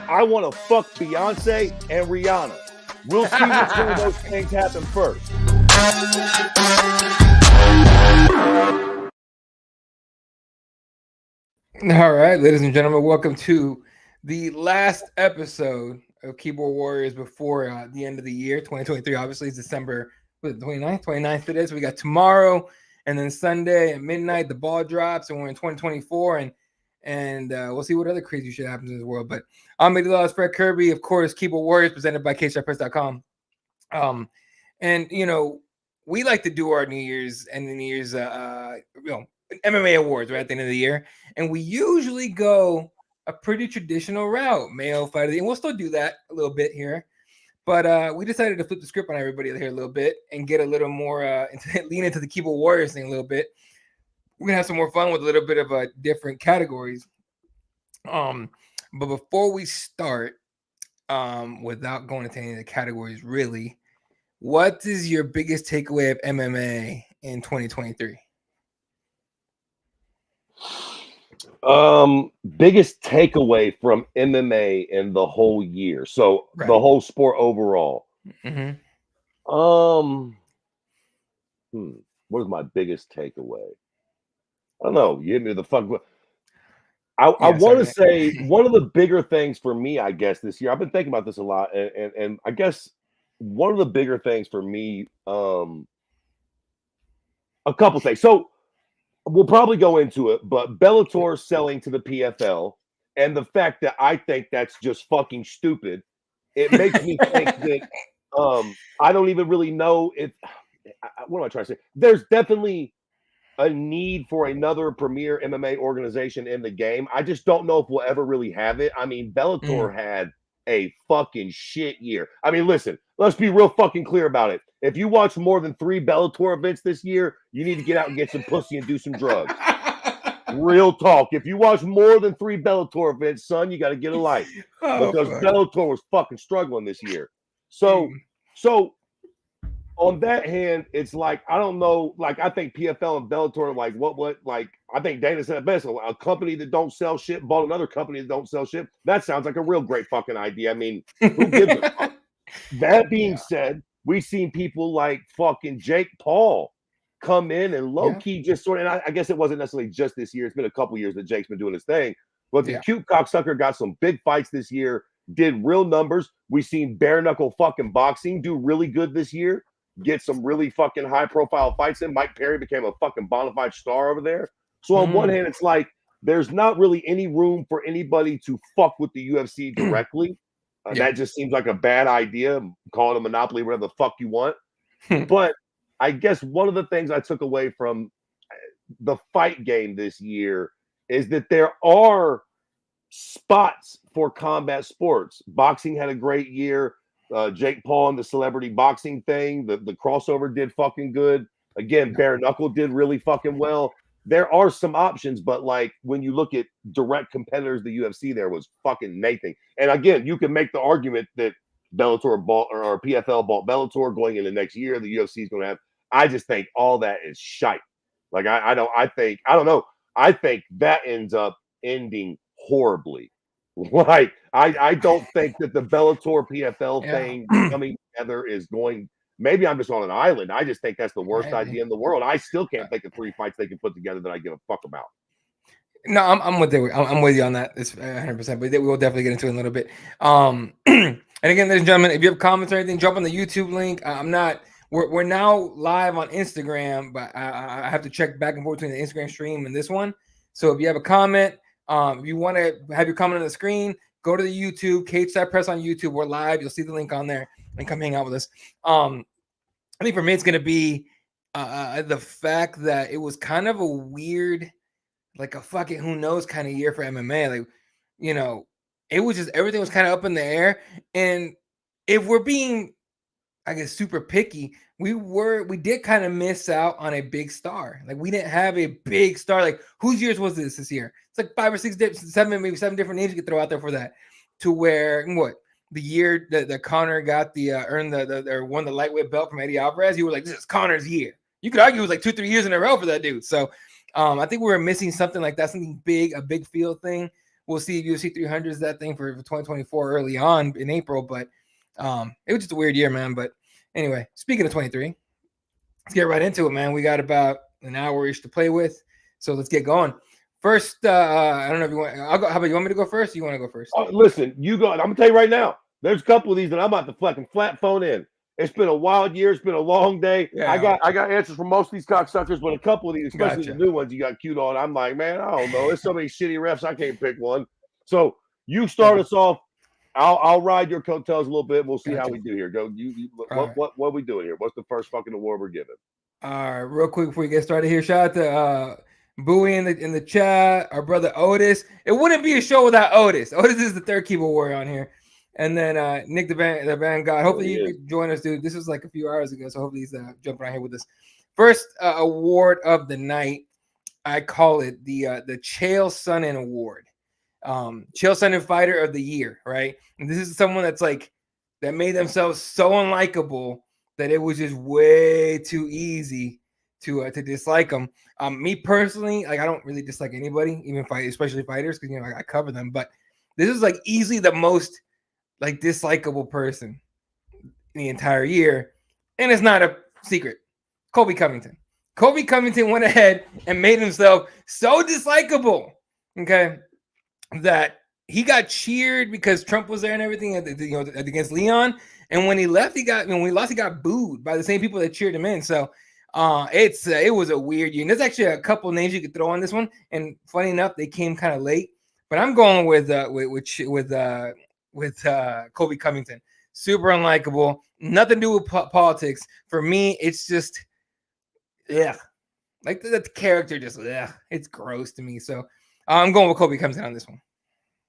I want to fuck Beyonce and Rihanna. We'll see which one of those things happen first. All right, ladies and gentlemen, welcome to the last episode of Keyboard Warriors before the end of the year, 2023. Obviously, it's December 29th today. So we got tomorrow and then Sunday at midnight, the ball drops, and we're in 2024. And we'll see what other crazy shit happens in this world. But I'm Eddie Law, Fred Kirby, of course, Keyboard Warriors, presented by Cageside.com. And, you know, we like to do our New Year's and the New Year's, MMA awards right at the end of the year, and we usually go a pretty traditional route, male fighter, and we'll still do that a little bit here, but we decided to flip the script on everybody here a little bit and get a little more lean into the Keyboard Warriors thing a little bit. We're gonna have some more fun with a little bit of different categories. But before we start, without going into any of the categories, really, what is your biggest takeaway of MMA in 2023? Biggest takeaway from MMA in the whole year. So Right. the whole sport overall. Mm-hmm. What is my biggest takeaway? I don't know. You hit me with the fuck. I want to say one of the bigger things for me, I guess, this year. I've been thinking about this a lot, and I guess one of the bigger things for me, a couple things. So we'll probably go into it, but Bellator selling to the PFL and the fact that I think that's just fucking stupid, it makes me think that I don't even really know if what am I trying to say? There's definitely a need for another premier MMA organization in the game. I just don't know if we'll ever really have it. I mean, Bellator had a fucking shit year. I mean, listen, let's be real fucking clear about it. If you watch more than 3 Bellator events this year, you need to get out and get some pussy and do some drugs. Real talk. If you watch more than 3 Bellator events, son, you got to get a life. Because Bellator was fucking struggling this year. So on that hand, it's like, I don't know, like, I think PFL and Bellator, like, like, I think Dana said it best. A company that don't sell shit bought another company that don't sell shit. That sounds like a real great fucking idea. I mean, who gives a fuck? That being said, we've seen people like fucking Jake Paul come in and low-key just sort of, and I guess it wasn't necessarily just this year. It's been a couple years that Jake's been doing his thing. But the cute cocksucker got some big fights this year, did real numbers. We've seen bare-knuckle fucking boxing do really good this year. Get some really fucking high-profile fights in. Mike Perry became a fucking bona fide star over there. So on one hand, it's like there's not really any room for anybody to fuck with the UFC directly. That just seems like a bad idea. Call it a monopoly, whatever the fuck you want. But I guess one of the things I took away from the fight game this year is that there are spots for combat sports. Boxing had a great year. Jake Paul and the celebrity boxing thing, the crossover did fucking good. Again, bare knuckle did really fucking well. There are some options, but like when you look at direct competitors, the UFC there was fucking nothing. And again, you can make the argument that Bellator bought or PFL bought Bellator going into next year. The UFC is going to have. I just think all that is shite. Like I don't know. I think that ends up ending horribly. Like I don't think that the Bellator PFL thing coming together is going. Maybe I'm just on an island. I just think that's the worst idea in the world. I still can't think of 3 fights they can put together that I give a fuck about. No, I'm with you. I'm with you on that. It's 100%. But we'll definitely get into it in a little bit. And again, ladies and gentlemen, if you have comments or anything, jump on the YouTube link. We're now live on Instagram, but I have to check back and forth between the Instagram stream and this one. So if you have a comment, if you want to have your comment on the screen, go to the YouTube, Cageside Press on YouTube. We're live. You'll see the link on there and come hang out with us. I think for me, it's going to be the fact that it was kind of a weird, like a fucking who knows kind of year for MMA. Like, you know, it was just everything was kind of up in the air. And if we're being, I guess, super picky, we did kind of miss out on a big star. Like we didn't have a big star. Like whose years was this year? It's like 5 or 6, 7, maybe 7 different names you could throw out there for that. To where the year that Conor got won the lightweight belt from Eddie Alvarez, you were like, this is Conor's year. You could argue it was like 2-3 years in a row for that dude. So I think we were missing something like that, something big, a big field thing. we'll see if UFC 300 is that thing for 2024 early on in April. But it was just a weird year, man. But anyway, speaking of 23, let's get right into it, man. We got about an hour-ish to play with, so let's get going. First, I don't know if you want. I'll go. How about you want me to go first? Or you want to go first? Listen, you go. I'm gonna tell you right now. There's a couple of these that I'm about to fucking flat phone in. It's been a wild year. It's been a long day. Yeah. I got answers from most of these cocksuckers, but a couple of these, especially the new ones you got queued on, I'm like, man, I don't know. There's so many shitty refs. I can't pick one. So you start us off. I'll ride your coattails a little bit. We'll see how we do here. Go. What are we doing here? What's the first fucking award we're giving? All right, real quick before we get started here, shout out to Bowie in the chat, our brother Otis. It wouldn't be a show without Otis. Otis is the third keyboard warrior on here. And then Nick the band guy. Hopefully you could join us, dude. This was like a few hours ago, so hopefully he's jumping on here with us. First award of the night, I call it the Chael Sonnen Award. Chael Sonnen Fighter of the Year, right? And this is someone that's like that made themselves so unlikable that it was just way too easy to dislike them. Me personally, like I don't really dislike anybody, even especially fighters, because I cover them. But this is like easily the most like dislikable person in the entire year, and it's not a secret. Colby Covington. Colby Covington went ahead and made himself so dislikable, okay, that he got cheered because Trump was there and everything, against Leon. And when he left, when he lost, he got booed by the same people that cheered him in. So it was a weird year. And there's actually a couple names you could throw on this one. And funny enough, they came kind of late. But I'm going with Colby Covington. Super unlikable. Nothing to do with politics. For me, it's just, yeah, like the character just, yeah, it's gross to me. So I'm going with Colby Covington on this one.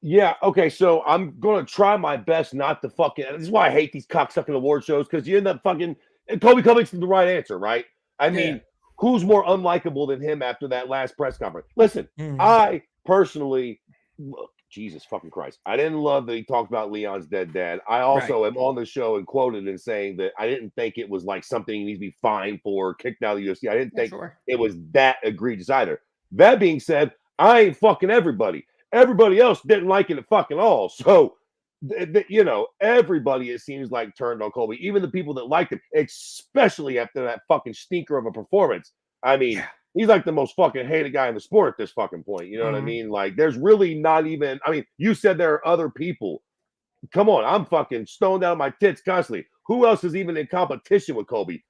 Yeah, okay, so I'm going to try my best not to fucking... This is why I hate these cocksucking award shows, because you end up fucking... And Colby Covington's the right answer, right? I mean, who's more unlikable than him after that last press conference? Listen, I personally... Look, Jesus fucking Christ. I didn't love that he talked about Leon's dead dad. I also am on the show and quoted in saying that I didn't think it was like something he needs to be fined for, kicked out of the UFC. I didn't think it was that egregious either. That being said, I ain't fucking everybody. Everybody else didn't like it at fucking all. So, everybody, it seems like, turned on Colby. Even the people that liked him, especially after that fucking stinker of a performance. I mean, he's like the most fucking hated guy in the sport at this fucking point. You know what I mean? Like, there's really not even... I mean, you said there are other people. Come on, I'm fucking stoned out of my tits constantly. Who else is even in competition with Colby?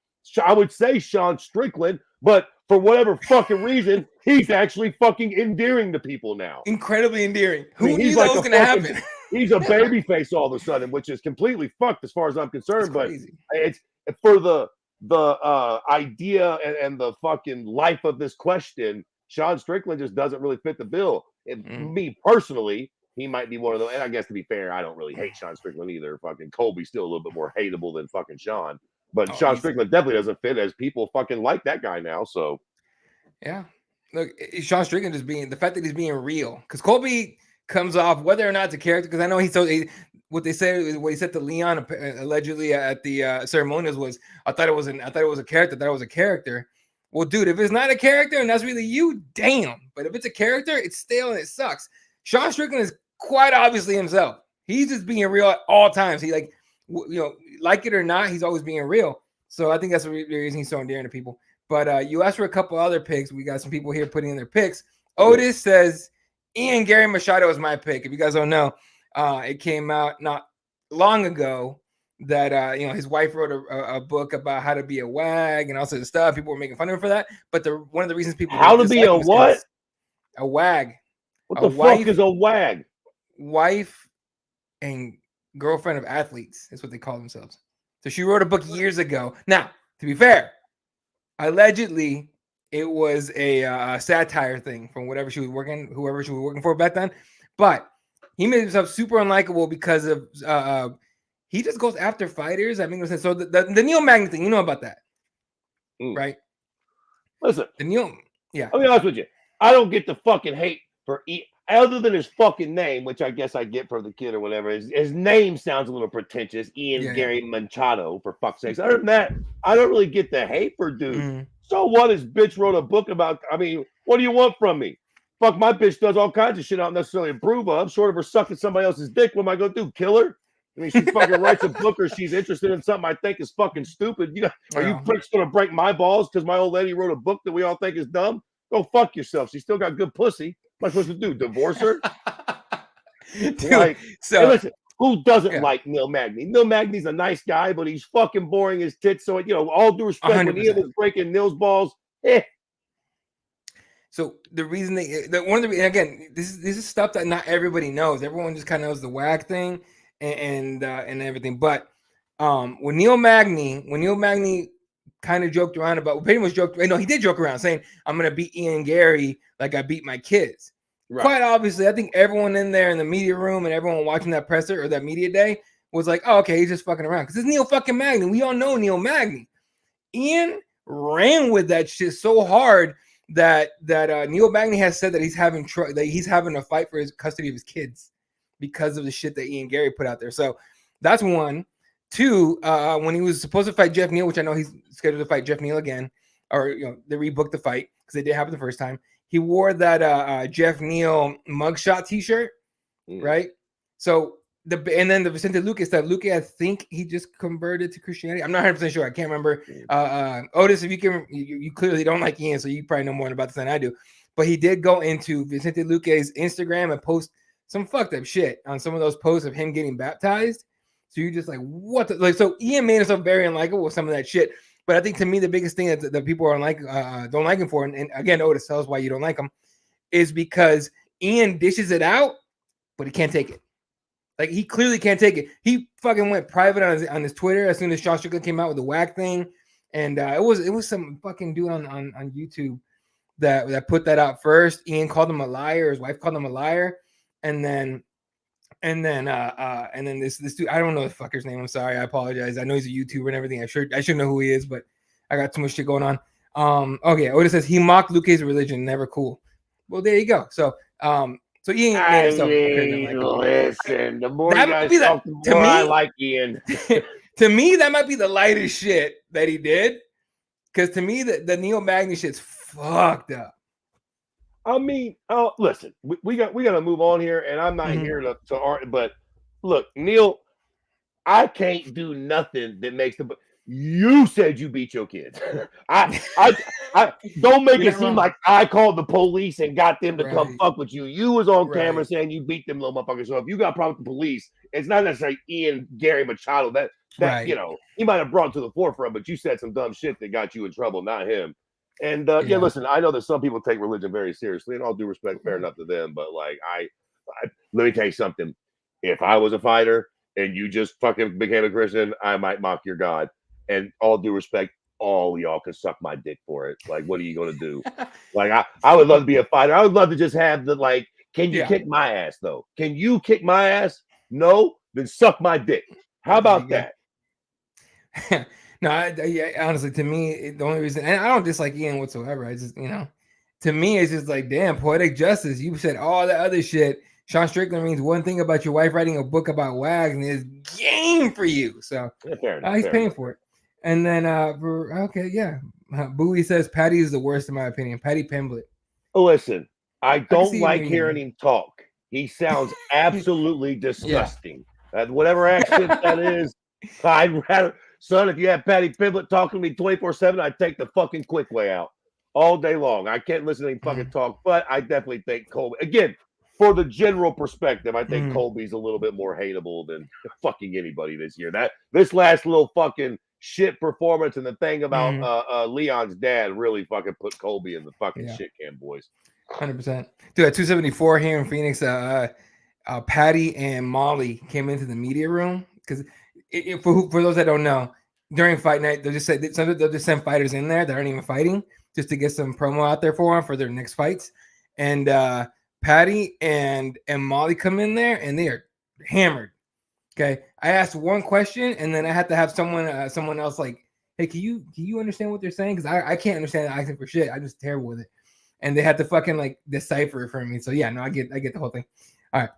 I would say Sean Strickland, but for whatever fucking reason, he's actually fucking endearing to people now. Incredibly endearing. Who knew that was going to happen? He's a baby face all of a sudden, which is completely fucked as far as I'm concerned. But it's for the idea and the fucking life of this question, Sean Strickland just doesn't really fit the bill. Me personally, he might be one of those. And I guess to be fair, I don't really hate Sean Strickland either. Fucking Colby's still a little bit more hateable than fucking Sean. But Sean Strickland definitely doesn't fit, as people fucking like that guy now. So, yeah. Look, Sean Strickland just being the fact that he's being real, because Colby comes off, whether or not it's a character, because I know what he said to Leon allegedly at the ceremonials was, I thought it was a character. Well, dude, if it's not a character and that's really you, damn. But if it's a character, it's stale and it sucks. Sean Strickland is quite obviously himself. He's just being real at all times. He like it or not, he's always being real. So I think that's the reason he's so endearing to people. But you asked for a couple other picks. We got some people here putting in their picks. Otis says Ian Gary Machado is my pick. If you guys don't know, it came out not long ago that his wife wrote a book about how to be a wag and all sorts of stuff. People were making fun of him for that. But one of the reasons people how to be a what? A wag. What the fuck is a wag? Wife and girlfriend of athletes is what they call themselves. So she wrote a book years ago. Now, to be fair, allegedly it was a satire thing from whoever she was working for back then. But he made himself super unlikable because of he just goes after fighters. I mean, so the Neil Magny thing, you know about that, right? Listen, the Neil, yeah. I'll be honest with you. I don't get the fucking hate for other than his fucking name, which I guess I get from the kid or whatever. His name sounds a little pretentious. Ian Gary Machado, for fuck's sakes. Other than that, I don't really get the hate for dude. So what? His bitch wrote a book about. I mean, what do you want from me? Fuck, my bitch does all kinds of shit I don't necessarily approve of. Short of her sucking somebody else's dick, what am I gonna do? Kill her? I mean, she fucking writes a book or she's interested in something I think is fucking stupid. You know, are you pricks gonna break my balls because my old lady wrote a book that we all think is dumb? Go fuck yourself. She still got good pussy. What am I supposed to do? Divorce her? Dude, Like, so hey, listen, who doesn't like Neil Magny? Neil Magny's a nice guy, but he's fucking boring as tits. So, you know, all due respect, 100%. when Ian was breaking Neil's balls, So the reason one of the again, this is stuff that not everybody knows. Everyone just kind of knows the whack thing and everything. But when Neil Magny kind of joked around about, pretty much joked. No, he did joke around saying, "I'm gonna beat Ian Gary like I beat my kids." Right. Quite obviously, I think everyone in there in the media room and everyone watching that presser or that media day was like, "Oh, okay, he's just fucking around," because it's Neil fucking Magny. We all know Neil Magny. Ian ran with that shit so hard that Neil Magny has said that he's having a fight for his custody of his kids because of the shit that Ian Gary put out there. So that's one. Two, when he was supposed to fight Jeff Neal, which I know he's scheduled to fight Jeff Neal again, or they rebooked the fight because they did happen the first time. He wore that Jeff Neal mugshot T-shirt, right? So and then the Vicente Luque stuff. Luque, I think he just converted to Christianity. I'm not 100% sure. I can't remember. Otis, if you clearly don't like Ian, so you probably know more about this than I do. But he did go into Vicente Luque's Instagram and post some fucked up shit on some of those posts of him getting baptized. So you're just like, what? So Ian made himself very unlikable with some of that shit. But I think to me, the biggest thing that people are don't like him for, and again, Otis, tell us why you don't like him, is because Ian dishes it out, but he can't take it. Like, he clearly can't take it. He fucking went private on his Twitter as soon as Sean Strickland came out with the whack thing, and it was some fucking dude on YouTube that put that out first. Ian called him a liar. His wife called him a liar, and then this dude, I don't know the fucker's name. I'm sorry, I apologize. I know he's a YouTuber and everything. I should know who he is, but I got too much shit going on. Okay, Otis says he mocked Luque's religion. Never cool. Well, there you go. So So Ian made himself listen, the more you guys talk, the more I like Ian. To me, that might be the lightest shit that he did. Because to me, the Neil Magny shit's fucked up. I mean, listen, we got to move on here, and I'm not here to argue. But look, Neil, I can't do nothing that makes the. You said you beat your kids. I don't make it seem like I called the police and got them to come fuck with you. You was on camera saying you beat them little motherfuckers. So if you got a problem with the police, it's not necessarily Ian Gary Machado that you know he might have brought to the forefront, but you said some dumb shit that got you in trouble, not him. And yeah, listen, I know that some people take religion very seriously, and all due respect, fair enough to them. But like, I let me tell you something. If I was a fighter and you just fucking became a Christian, I might mock your God. And all due respect, all y'all can suck my dick for it. Like, what are you gonna do? Like, I would love to be a fighter. I would love to just have the like. Can you kick my ass though? Can you kick my ass? No, then suck my dick. How about that? No, honestly, to me, the only reason, and I don't dislike Ian whatsoever. I just, to me, it's just like, damn, poetic justice. You said all that other shit. Sean Strickland means one thing about your wife writing a book about wags, and it's game for you. So he's paying for it. And then, Bowie says Patty is the worst in my opinion. Patty Pimblett. Listen, I don't like hearing him talk. He sounds absolutely disgusting. Whatever accent that is, I'd rather, son, if you have Patty Pimblett talking to me 24/7, I'd take the fucking quick way out all day long. I can't listen to him fucking talk, but I definitely think Colby, again, for the general perspective, I think Colby's a little bit more hateable than fucking anybody this year. This last little fucking shit performance and the thing about Leon's dad really fucking put Colby in the fucking shit can, boys. 100%. Dude, at 274 here in Phoenix, Patty and Molly came into the media room because for those that don't know, during fight night, they'll just send fighters in there that aren't even fighting just to get some promo out there for them for their next fights. And Patty and Molly come in there and they are hammered. Okay, I asked one question and then I had to have someone else like, hey, can you understand what they're saying? Because I can't understand the accent for shit. I'm just terrible with it. And they had to fucking like decipher it for me. So yeah, no, I get the whole thing. All right,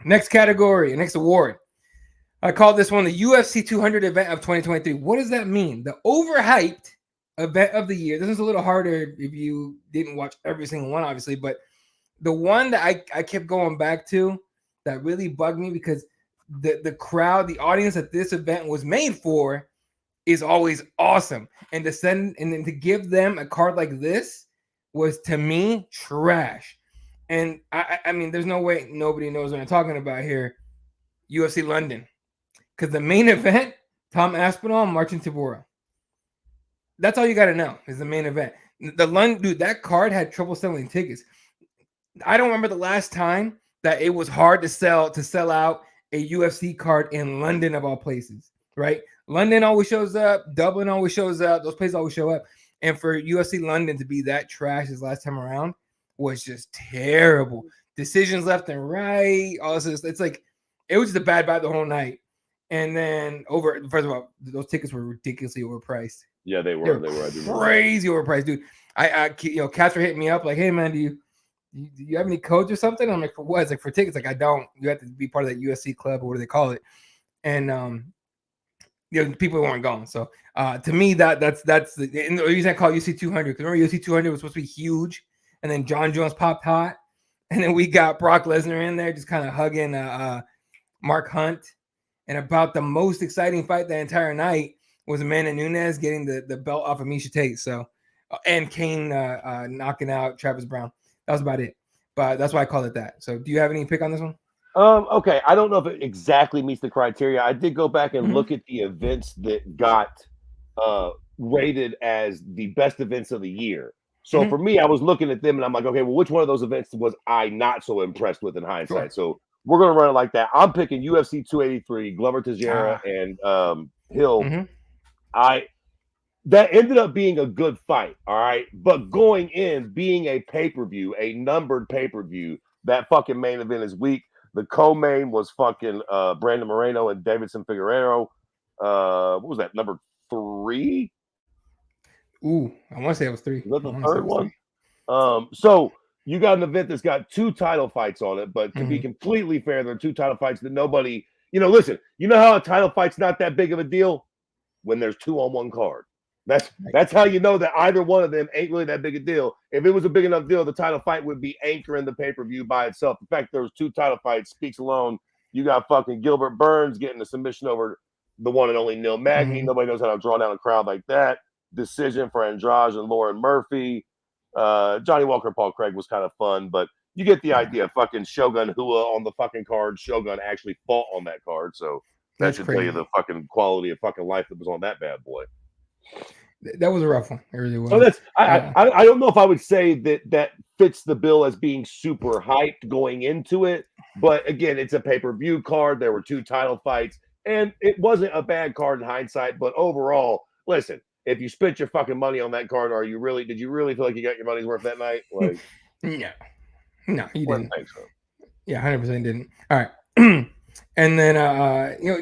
next category, next award. I call this one the UFC 200 event of 2023. What does that mean? The overhyped event of the year. This is a little harder if you didn't watch every single one, obviously, but the one that I kept going back to that really bugged me because the crowd, the audience that this event was made for is always awesome. And to send and then to give them a card like this was to me trash. And I mean, there's no way nobody knows what I'm talking about here. UFC London. Because the main event, Tom Aspinall, Marcin Tybura. That's all you got to know is the main event. The London, dude, that card had trouble selling tickets. I don't remember the last time that it was hard to sell out a UFC card in London of all places, right? London always shows up. Dublin always shows up. Those places always show up. And for UFC London to be that trash this last time around was just terrible. Decisions left and right. All this, it's like, it was just a bad vibe the whole night. And then first of all, those tickets were ridiculously overpriced. Yeah, they were. They were crazy overpriced, dude. Cats were hitting me up like, hey man, do you have any codes or something? I'm like, for what? It's like for tickets. Like, I don't. You have to be part of that UFC club or what do they call it? And people weren't going. So to me, that's the reason I call it UFC 200 because remember UFC 200 was supposed to be huge, and then John Jones popped hot, and then we got Brock Lesnar in there just kind of hugging Mark Hunt. And about the most exciting fight the entire night was Amanda Nunes getting the belt off of Miesha Tate. So, and Kane knocking out Travis Brown. That was about it. But that's why I called it that. So, do you have any pick on this one? Okay. I don't know if it exactly meets the criteria. I did go back and look at the events that got rated as the best events of the year. So for me, I was looking at them and I'm like, okay, well, which one of those events was I not so impressed with in hindsight? Sure. So we're going to run it like that. I'm picking UFC 283, Glover Teixeira and Hill. That ended up being a good fight, all right? But going in, being a pay-per-view, a numbered pay-per-view, that fucking main event is weak. The co-main was fucking Brandon Moreno and Davidson Figueiredo. What was that, number 3? Ooh, I want to say it was 3. Was that the third one? So you got an event that's got 2 title fights on it, but to be completely fair, there are 2 title fights that nobody, listen, you know how a title fight's not that big of a deal? When there's 2 on one card. That's how you know that either one of them ain't really that big a deal. If it was a big enough deal, the title fight would be anchoring the pay-per-view by itself. In fact, there was 2 title fights, speaks alone. You got fucking Gilbert Burns getting the submission over the one and only Neil Magny. Nobody knows how to draw down a crowd like that. Decision for Andrade and Lauren Murphy. Johnny Walker, Paul Craig was kind of fun, but you get the idea. Fucking Shogun Hua on the fucking card. Shogun actually fought on that card, so that should tell you the fucking quality of fucking life that was on that bad boy. That was a rough one. It really was. So that's I don't know if I would say that fits the bill as being super hyped going into it, but again, it's a pay-per-view card. There were 2 title fights, and it wasn't a bad card in hindsight. But overall, listen. If you spent your fucking money on that card, did you really feel like you got your money's worth that night? Like, no, you didn't. Think so. Yeah, 100% didn't. All right, and then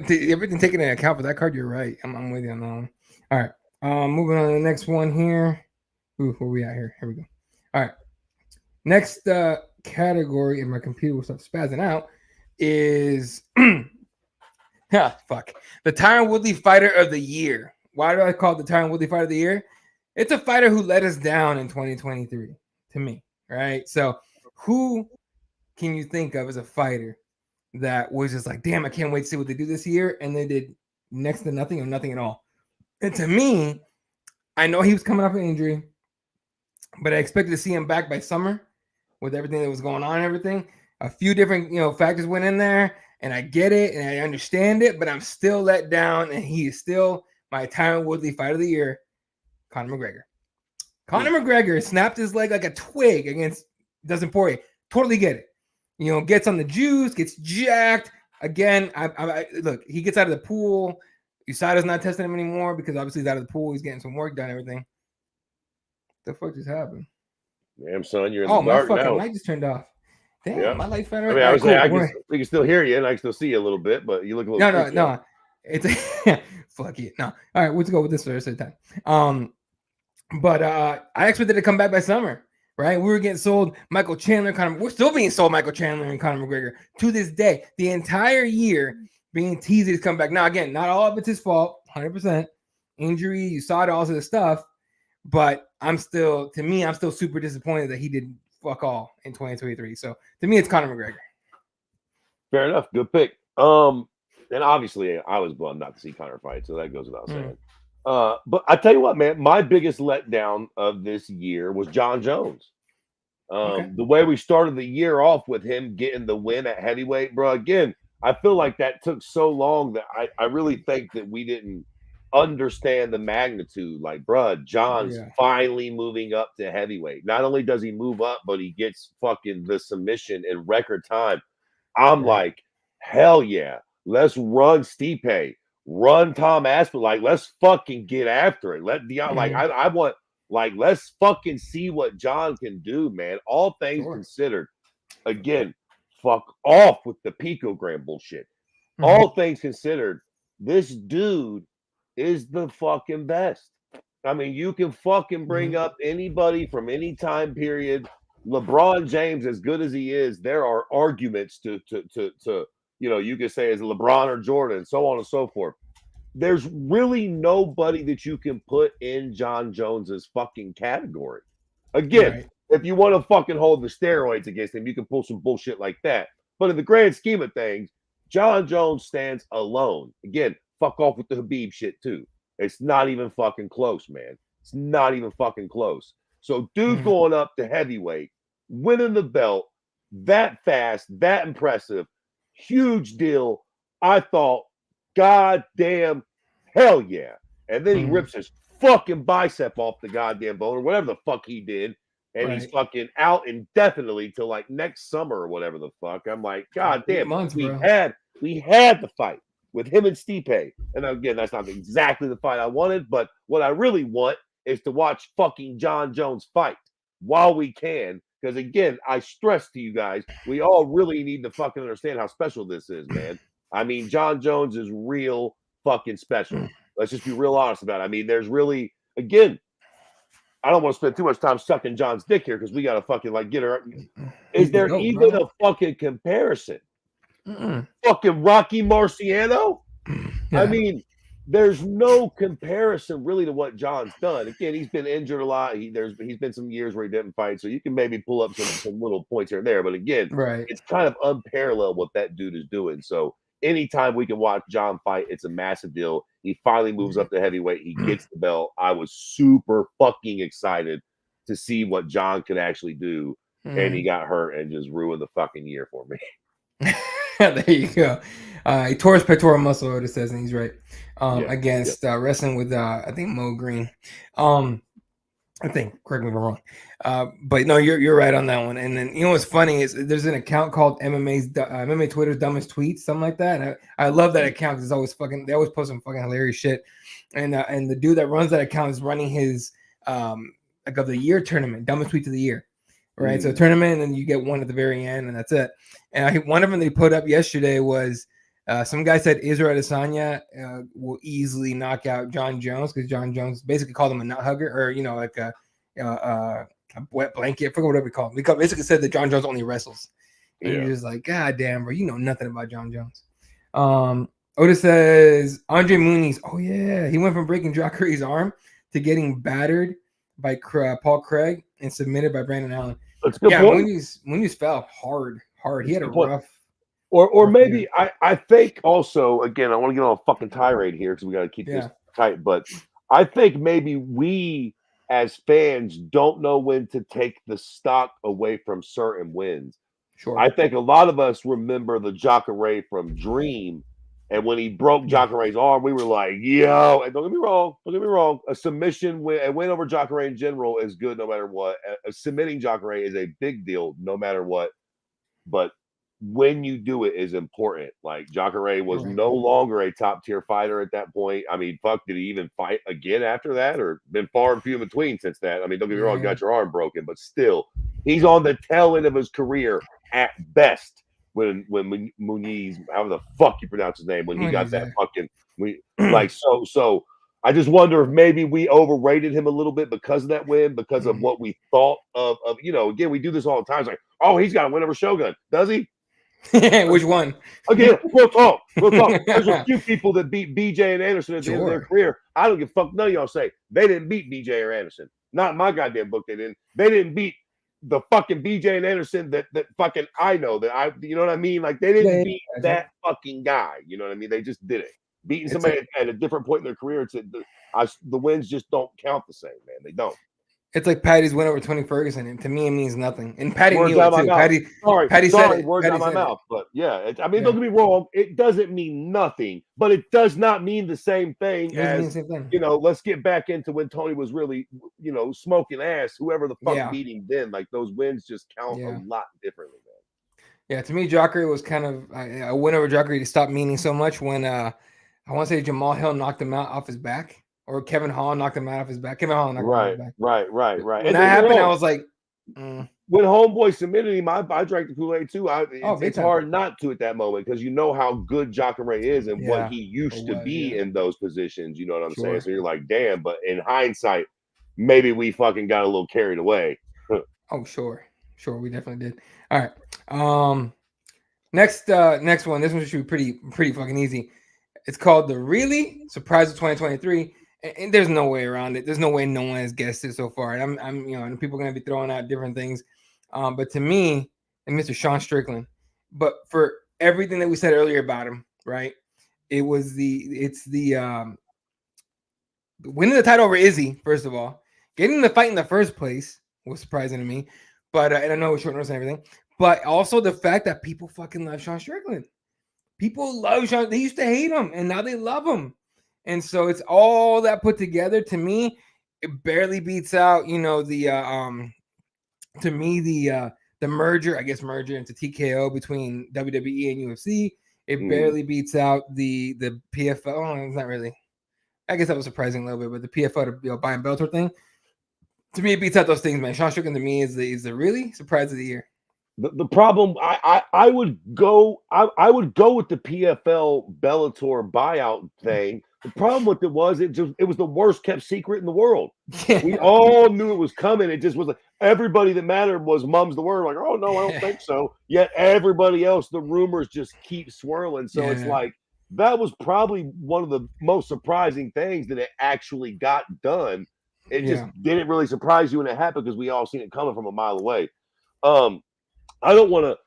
everything taken into account for that card, you're right. I'm with you on that one. All right, moving on to the next one here. Ooh, where we at here? Here we go. All right, next category, and my computer will stop spazzing out. Is the Tyron Woodley Fighter of the Year. Why do I call it the Tyron Woodley Fighter of the Year? It's a fighter who let us down in 2023, to me, right? So who can you think of as a fighter that was just like, damn, I can't wait to see what they do this year, and they did next to nothing or nothing at all? And to me, I know he was coming off an injury, but I expected to see him back by summer with everything that was going on and everything. A few different, factors went in there, and I get it, and I understand it, but I'm still let down, and he is still my Tyron Woodley Fighter of the Year, Conor McGregor. Conor McGregor snapped his leg like a twig against Dustin Poirier. Totally get it. Gets on the juice, gets jacked. Again, look, he gets out of the pool. USADA's not testing him anymore because obviously he's out of the pool. He's getting some work done and everything. What the fuck just happened? Damn, son, you're in the dark now. My fucking light just turned off. Damn, my light's fine. We can still hear you and I can still see you a little bit, but you look a little No. It's fuck it. No. All right, let's go with this for the rest of the time. But I expected to come back by summer, right? We were getting sold Michael Chandler, we're still being sold Michael Chandler and Conor McGregor to this day. The entire year being teased to come back. Now, again, not all of it's his fault, 100%. Injury, you saw it, all of this stuff. But I'm still super disappointed that he did fuck all in 2023. So to me, it's Conor McGregor. Fair enough. Good pick. And obviously I was bummed not to see Conor fight, so that goes without saying. But I tell you what, man, my biggest letdown of this year was John Jones. The way we started the year off with him getting the win at heavyweight, bro. Again, I feel like that took so long that I really think that we didn't understand the magnitude. Like, bro, John's finally moving up to heavyweight. Not only does he move up, but he gets fucking the submission in record time. I'm like, hell yeah, let's run Stipe, run Tom Aspinall. Like, let's fucking get after it. Let Dion, like, I want, like, let's fucking see what John can do, man. All things considered, again, fuck off with the picogram bullshit. All things considered, this dude is the fucking best. I mean, you can fucking bring up anybody from any time period. LeBron James, as good as he is, there are arguments to you know, you could say as LeBron or Jordan, so on and so forth. There's really nobody that you can put in John Jones's fucking category. Again, if you want to fucking hold the steroids against him, you can pull some bullshit like that. But in the grand scheme of things, John Jones stands alone. Again, fuck off with the Habib shit too. It's not even fucking close, man. It's not even fucking close. So dude going up to heavyweight, winning the belt, that fast, that impressive, huge deal. I thought, goddamn, hell yeah. And then he rips his fucking bicep off the goddamn bone or whatever the fuck he did. And he's fucking out indefinitely till like next summer or whatever the fuck. I'm like, God damn, we had the fight with him and Stipe. And again, that's not exactly the fight I wanted, but what I really want is to watch fucking John Jones fight while we can. Because again, I stress to you guys, we all really need to fucking understand how special this is, man. I mean, John Jones is real fucking special. Let's just be real honest about it. I mean, there's really, again, I don't want to spend too much time sucking John's dick here because we got to fucking like get her. Is there even a fucking comparison? Fucking Rocky Marciano? I mean, there's no comparison really to what John's done. Again, he's been injured a lot. He's been some years where he didn't fight, so you can maybe pull up some little points here and there. But again, it's kind of unparalleled what that dude is doing. So anytime we can watch John fight, it's a massive deal. He finally moves up to heavyweight. He gets the belt. I was super fucking excited to see what John could actually do. And he got hurt and just ruined the fucking year for me. There you go. He tore his pectoral muscle, Otis says, and he's right. Against wrestling with I think Mo Green. I think, correct me if I'm wrong. But no, you're right on that one. And then you know what's funny is there's an account called MMA Twitter's dumbest tweets, something like that. And I love that account because they always post some fucking hilarious shit. And the dude that runs that account is running his like of the year tournament, dumbest tweets of the year. Right. So tournament, and then you get one at the very end, and that's it. And one of them they put up yesterday was some guy said Israel Adesanya will easily knock out John Jones because John Jones basically called him a nut hugger, or you know, like a wet blanket. I forget whatever we call him. We basically said that John Jones only wrestles. And you're just like, God damn, bro, you know nothing about John Jones. Otis says Andre Muniz. Oh yeah, he went from breaking Jacare's arm to getting battered by Paul Craig and submitted by Brandon Allen. That's a good point. Muniz fell hard. He had a rough. Or maybe I think also, again, I want to get on a fucking tirade here because we got to keep this tight. But I think maybe we as fans don't know when to take the stock away from certain wins. Sure. I think a lot of us remember the Jacare from Dream. And when he broke Jacare's arm, we were like, yo, and don't get me wrong, a submission win over Jacare in general is good no matter what. Submitting Jacare is a big deal no matter what. But when you do it is important. Like Jacare was no longer a top tier fighter at that point. I mean, fuck, did he even fight again after that, or been far and few in between since that? I mean, don't get me wrong, you got your arm broken, but still, he's on the tail end of his career at best. When Muniz, however the fuck you pronounce his name, when he got that fucking so I just wonder if maybe we overrated him a little bit because of that win, because of what we thought of you know, again, we do this all the time. It's like, oh, he's got to win over Shogun. Does he? Which one? Again, we'll talk. There's a few people that beat BJ and Anderson at the end of their career. I don't give a fuck. None of y'all say they didn't beat BJ or Anderson. Not in my goddamn book. They didn't. They didn't beat the fucking BJ and Anderson that fucking I know that you know what I mean? Like they didn't beat that fucking guy. You know what I mean? They just did it. Beating somebody at a different point in their career, the wins just don't count the same, man. They don't. It's like Patty's win over Tony Ferguson, and to me, it means nothing. And Patty words knew out it of too. my mouth. Patty said it. Words Patty out of my said mouth. But yeah, I mean, don't get me wrong. It doesn't mean nothing, but it does not mean the same thing as you know. Let's get back into when Tony was really, you know, smoking ass. Whoever the fuck beat him then, like those wins just count a lot differently, man. Yeah, to me, Jacare was kind of a win over Jacare to stop meaning so much when I want to say Jamal Hill knocked him out off his back. Or Kevin Hall knocked him out of his back. Kevin Hall knocked him out of his back. Right. When that happened, I was like, when Homeboy submitted him, I drank the Kool-Aid too. It's hard not to at that moment because you know how good Jacare is and what he used to be in those positions. You know what I'm saying? So you're like, damn. But in hindsight, maybe we fucking got a little carried away. Oh, sure, we definitely did. All right. Next one. This one should be pretty fucking easy. It's called the Really Surprise of 2023. And there's no way around it. There's no way no one has guessed it so far. And I'm you know, and people are gonna be throwing out different things. But to me, and Mr. Sean Strickland, but for everything that we said earlier about him, right? It's the winning the title over Izzy, first of all. Getting the fight in the first place was surprising to me. But and I know it's short notice and everything, but also the fact that people fucking love Sean Strickland. People love Sean. They used to hate him, and now they love him. And so it's all that put together. To me, it barely beats out, you know, the merger into TKO between WWE and UFC. It barely beats out the PFL. Oh, it's not really. I guess that was surprising a little bit, but the PFL to buy and Bellator thing. To me, it beats out those things, man. Sean Strickland to me is the really surprise of the year. The problem, I would go with the PFL Bellator buyout thing. The problem with it was it was the worst kept secret in the world. We all knew it was coming. It just was like everybody that mattered was mum's the word. Like, oh no, I don't think so. Yet everybody else, the rumors just keep swirling. So it's like that was probably one of the most surprising things that it actually got done. It just didn't really surprise you when it happened because we all seen it coming from a mile away. I don't want to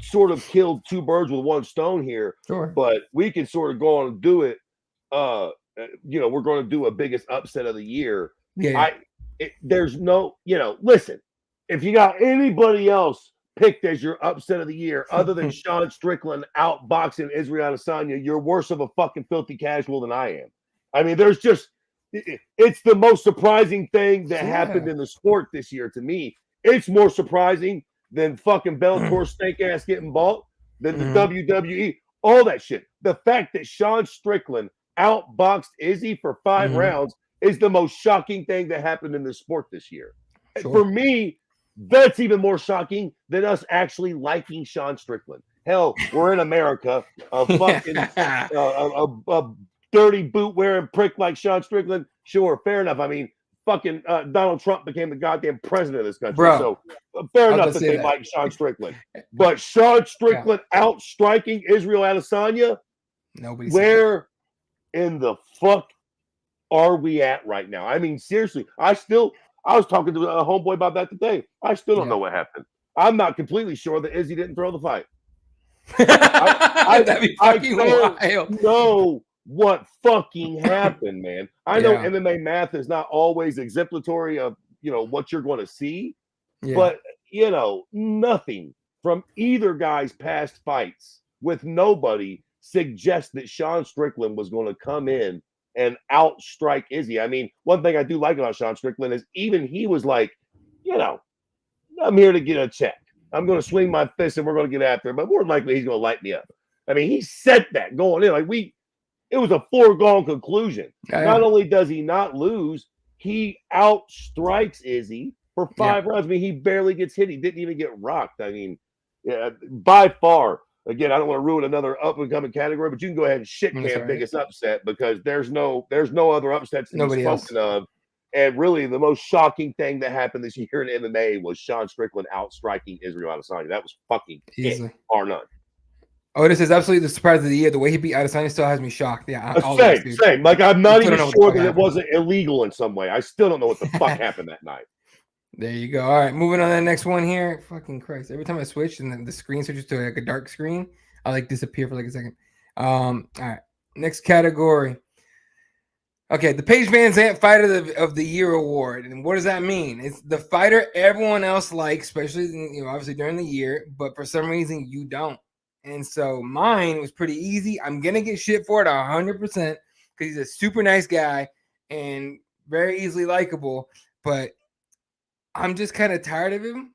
sort of kill two birds with one stone here, but we can sort of go on and do it. You know, we're going to do a biggest upset of the year. There's no, you know, listen, if you got anybody else picked as your upset of the year other than Sean Strickland outboxing Israel Adesanya, you're worse of a fucking filthy casual than I am. I mean, there's just, it's the most surprising thing that happened in the sport this year to me. It's more surprising than fucking Bellator snake ass getting bought, than the WWE, all that shit. The fact that Sean Strickland outboxed Izzy for 5 rounds is the most shocking thing that happened in the sport this year. For me, that's even more shocking than us actually liking Sean Strickland. Hell, we're in America. A fucking a dirty boot wearing prick like Sean Strickland. Sure, fair enough. I mean, fucking Donald Trump became the goddamn president of this country. Bro, so fair enough that they like Sean Strickland. But Sean Strickland outstriking Israel Adesanya, where in the fuck are we at right now? I mean, seriously, I was talking to a homeboy about that today. I still don't know what happened. I'm not completely sure that Izzy didn't throw the fight. That'd be fucking wild. No. What fucking happened, man? I know MMA math is not always exemplary of, you know, what you're going to see, but, you know, nothing from either guy's past fights with nobody suggests that Sean Strickland was going to come in and outstrike Izzy. I mean, one thing I do like about Sean Strickland is even he was like, you know, I'm here to get a check. I'm going to swing my fist and we're going to get after him, but more than likely he's going to light me up. I mean, he said that going in. Like, it was a foregone conclusion. Not only does he not lose, he outstrikes Izzy for 5 rounds. I mean, he barely gets hit. He didn't even get rocked. I mean, by far. Again, I don't want to ruin another up-and-coming category, but you can go ahead and shit can biggest upset because there's no other upsets to be spoken of. And really, the most shocking thing that happened this year in MMA was Sean Strickland outstriking Israel Adesanya. That was fucking easy, bar none. Oh, this is absolutely the surprise of the year. The way he beat Adesanya still has me shocked. Yeah, same. Like, I'm not even sure that it wasn't illegal in some way. I still don't know what the fuck happened that night. There you go. All right, moving on to the next one here. Fucking Christ! Every time I switch and the screen switches to like a dark screen, I like disappear for like a second. All right, next category. Okay, the Paige Van Zandt Fighter of the Year award, and what does that mean? It's the fighter everyone else likes, especially obviously during the year, but for some reason you don't. And so mine was pretty easy. I'm gonna get shit for it 100% because he's a super nice guy and very easily likable, but I'm just kind of tired of him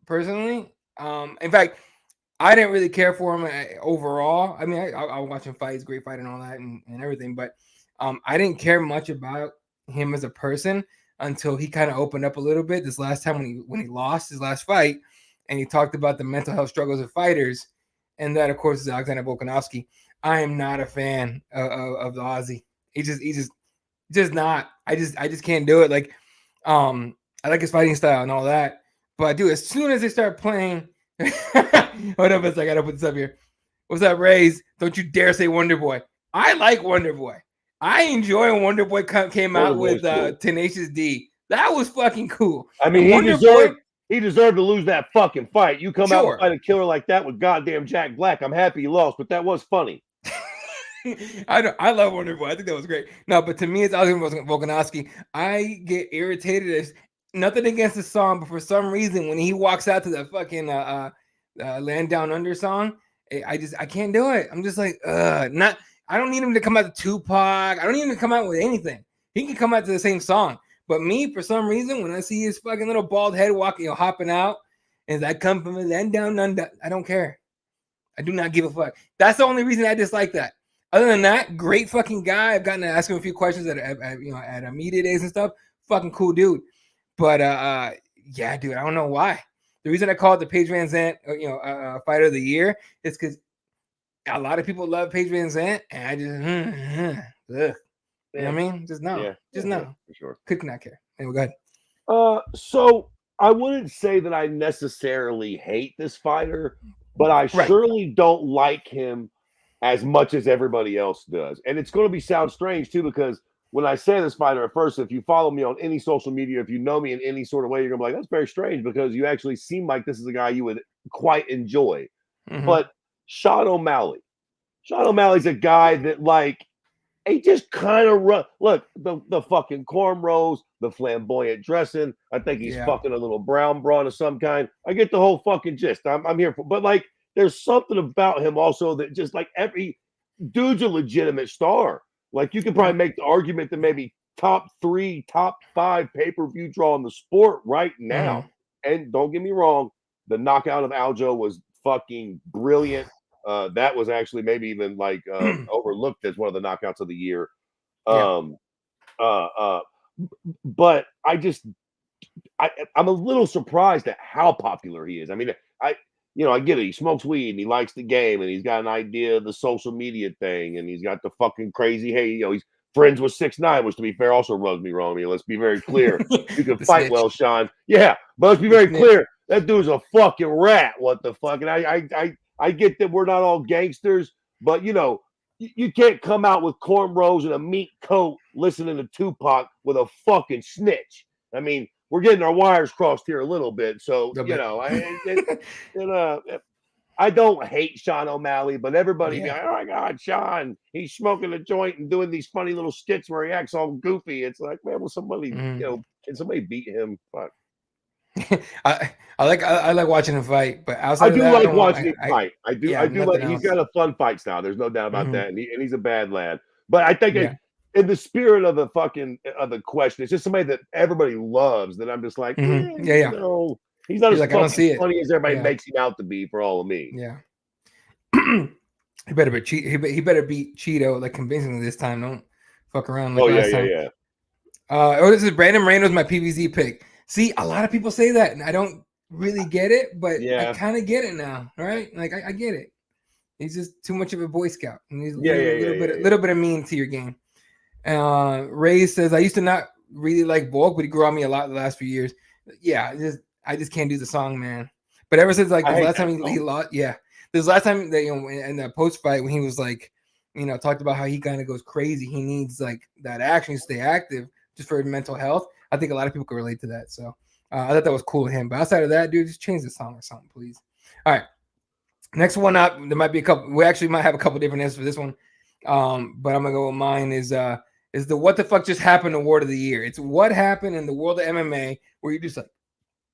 personally. In fact, I didn't really care for him overall. I mean, I watch him fight; he's a great fighter and all that and everything, but. I didn't care much about him as a person until he kind of opened up a little bit this last time when he lost his last fight, and he talked about the mental health struggles of fighters, and that of course is Alexander Volkanovski. I am not a fan of the Aussie. He just not. I just can't do it. Like, I like his fighting style and all that, but dude, as soon as they start playing, hold up a second, I gotta put this up here. What's up, Rays? Don't you dare say Wonder Boy. I like Wonder Boy. I enjoy when Wonder Boy came out with cool. Tenacious D. That was fucking cool. I mean, he deserved to lose that fucking fight. You come out and fight a killer like that with goddamn Jack Black. I'm happy he lost, but that was funny. I love Wonder Boy. I think that was great. No, but to me, it's Alexander Volkanovski. I get irritated. As nothing against the song, but for some reason, when he walks out to the fucking Land Down Under song, I can't do it. I'm just like, not. I don't need him to come out to Tupac. I don't need him to come out with anything. He can come out to the same song. But me, for some reason, when I see his fucking little bald head walking, hopping out, and I come from the Land Down Under, I don't care. I do not give a fuck. That's the only reason I dislike that. Other than that, great fucking guy. I've gotten to ask him a few questions at media days and stuff. Fucking cool dude. But yeah, dude, I don't know why. The reason I call it the Paige Van Zandt, Fighter of the Year is because a lot of people love Paige Van Zandt, and I just, you know what I mean? Just no. Yeah, just no. Yeah, for sure. Could not care. Anyway, go ahead. So I wouldn't say that I necessarily hate this fighter, but I surely don't like him as much as everybody else does. And it's going to sound strange, too, because when I say this fighter at first, if you follow me on any social media, if you know me in any sort of way, you're going to be like, that's very strange because you actually seem like this is a guy you would quite enjoy. Mm-hmm. But Sean O'Malley's a guy that, like, he just kind of look, the fucking cornrows, the flamboyant dressing. I think he's fucking a little brown broad of some kind. I get the whole fucking gist. I'm here for, but like, there's something about him also that just like every dude's a legitimate star. Like, you could probably make the argument that maybe top 3, top 5 pay-per-view draw in the sport right now. Mm-hmm. And don't get me wrong, the knockout of Aljo was fucking brilliant. That was actually maybe even like overlooked as one of the knockouts of the year. But I'm a little surprised at how popular he is. I mean, I get it. He smokes weed and he likes the game and he's got an idea of the social media thing and he's got the fucking crazy, hey, he's friends with 6ix9ine, which to be fair also rubs me wrong. I mean, let's be very clear. You can fight snitch. Well, Sean. Yeah, but let's be very clear. That dude's a fucking rat. What the fuck? And I get that we're not all gangsters, but you can't come out with cornrows and a meat coat listening to Tupac with a fucking snitch. I mean, we're getting our wires crossed here a little bit. So, I don't hate Sean O'Malley, but everybody be like, oh my God, Sean, he's smoking a joint and doing these funny little skits where he acts all goofy. It's like, man, will somebody, can somebody beat him? Fuck. I like watching him fight, but outside I do of that, like watching him fight. I do like. He's got a fun fight style. There's no doubt about that, and he's a bad lad. But I think in the spirit of the question, it's just somebody that everybody loves. That I'm just like, he's not as fucking funny as everybody makes him out to be. For all of me, he better be he better beat Cheeto like convincingly this time. Don't fuck around like last time. This is Brandon Moreno's my PVZ pick. See, a lot of people say that, and I don't really get it, but I kind of get it now, right? Like, I get it. He's just too much of a Boy Scout. And he's a little bit of mean to your game. Ray says, I used to not really like Volk, but he grew on me a lot the last few years. Yeah, I just can't do the song, man. But ever since, like, the last time he lost, this last time that, in the post-fight when he was, like, talked about how he kind of goes crazy. He needs, like, that action to stay active just for mental health. I think a lot of people can relate to that. So I thought that was cool of him. But outside of that, dude, just change the song or something, please. All right. Next one up, there might be a couple. We actually might have a couple different answers for this one. But I'm gonna go with mine is the what the fuck just happened award of the year. It's what happened in the world of MMA where you're just like,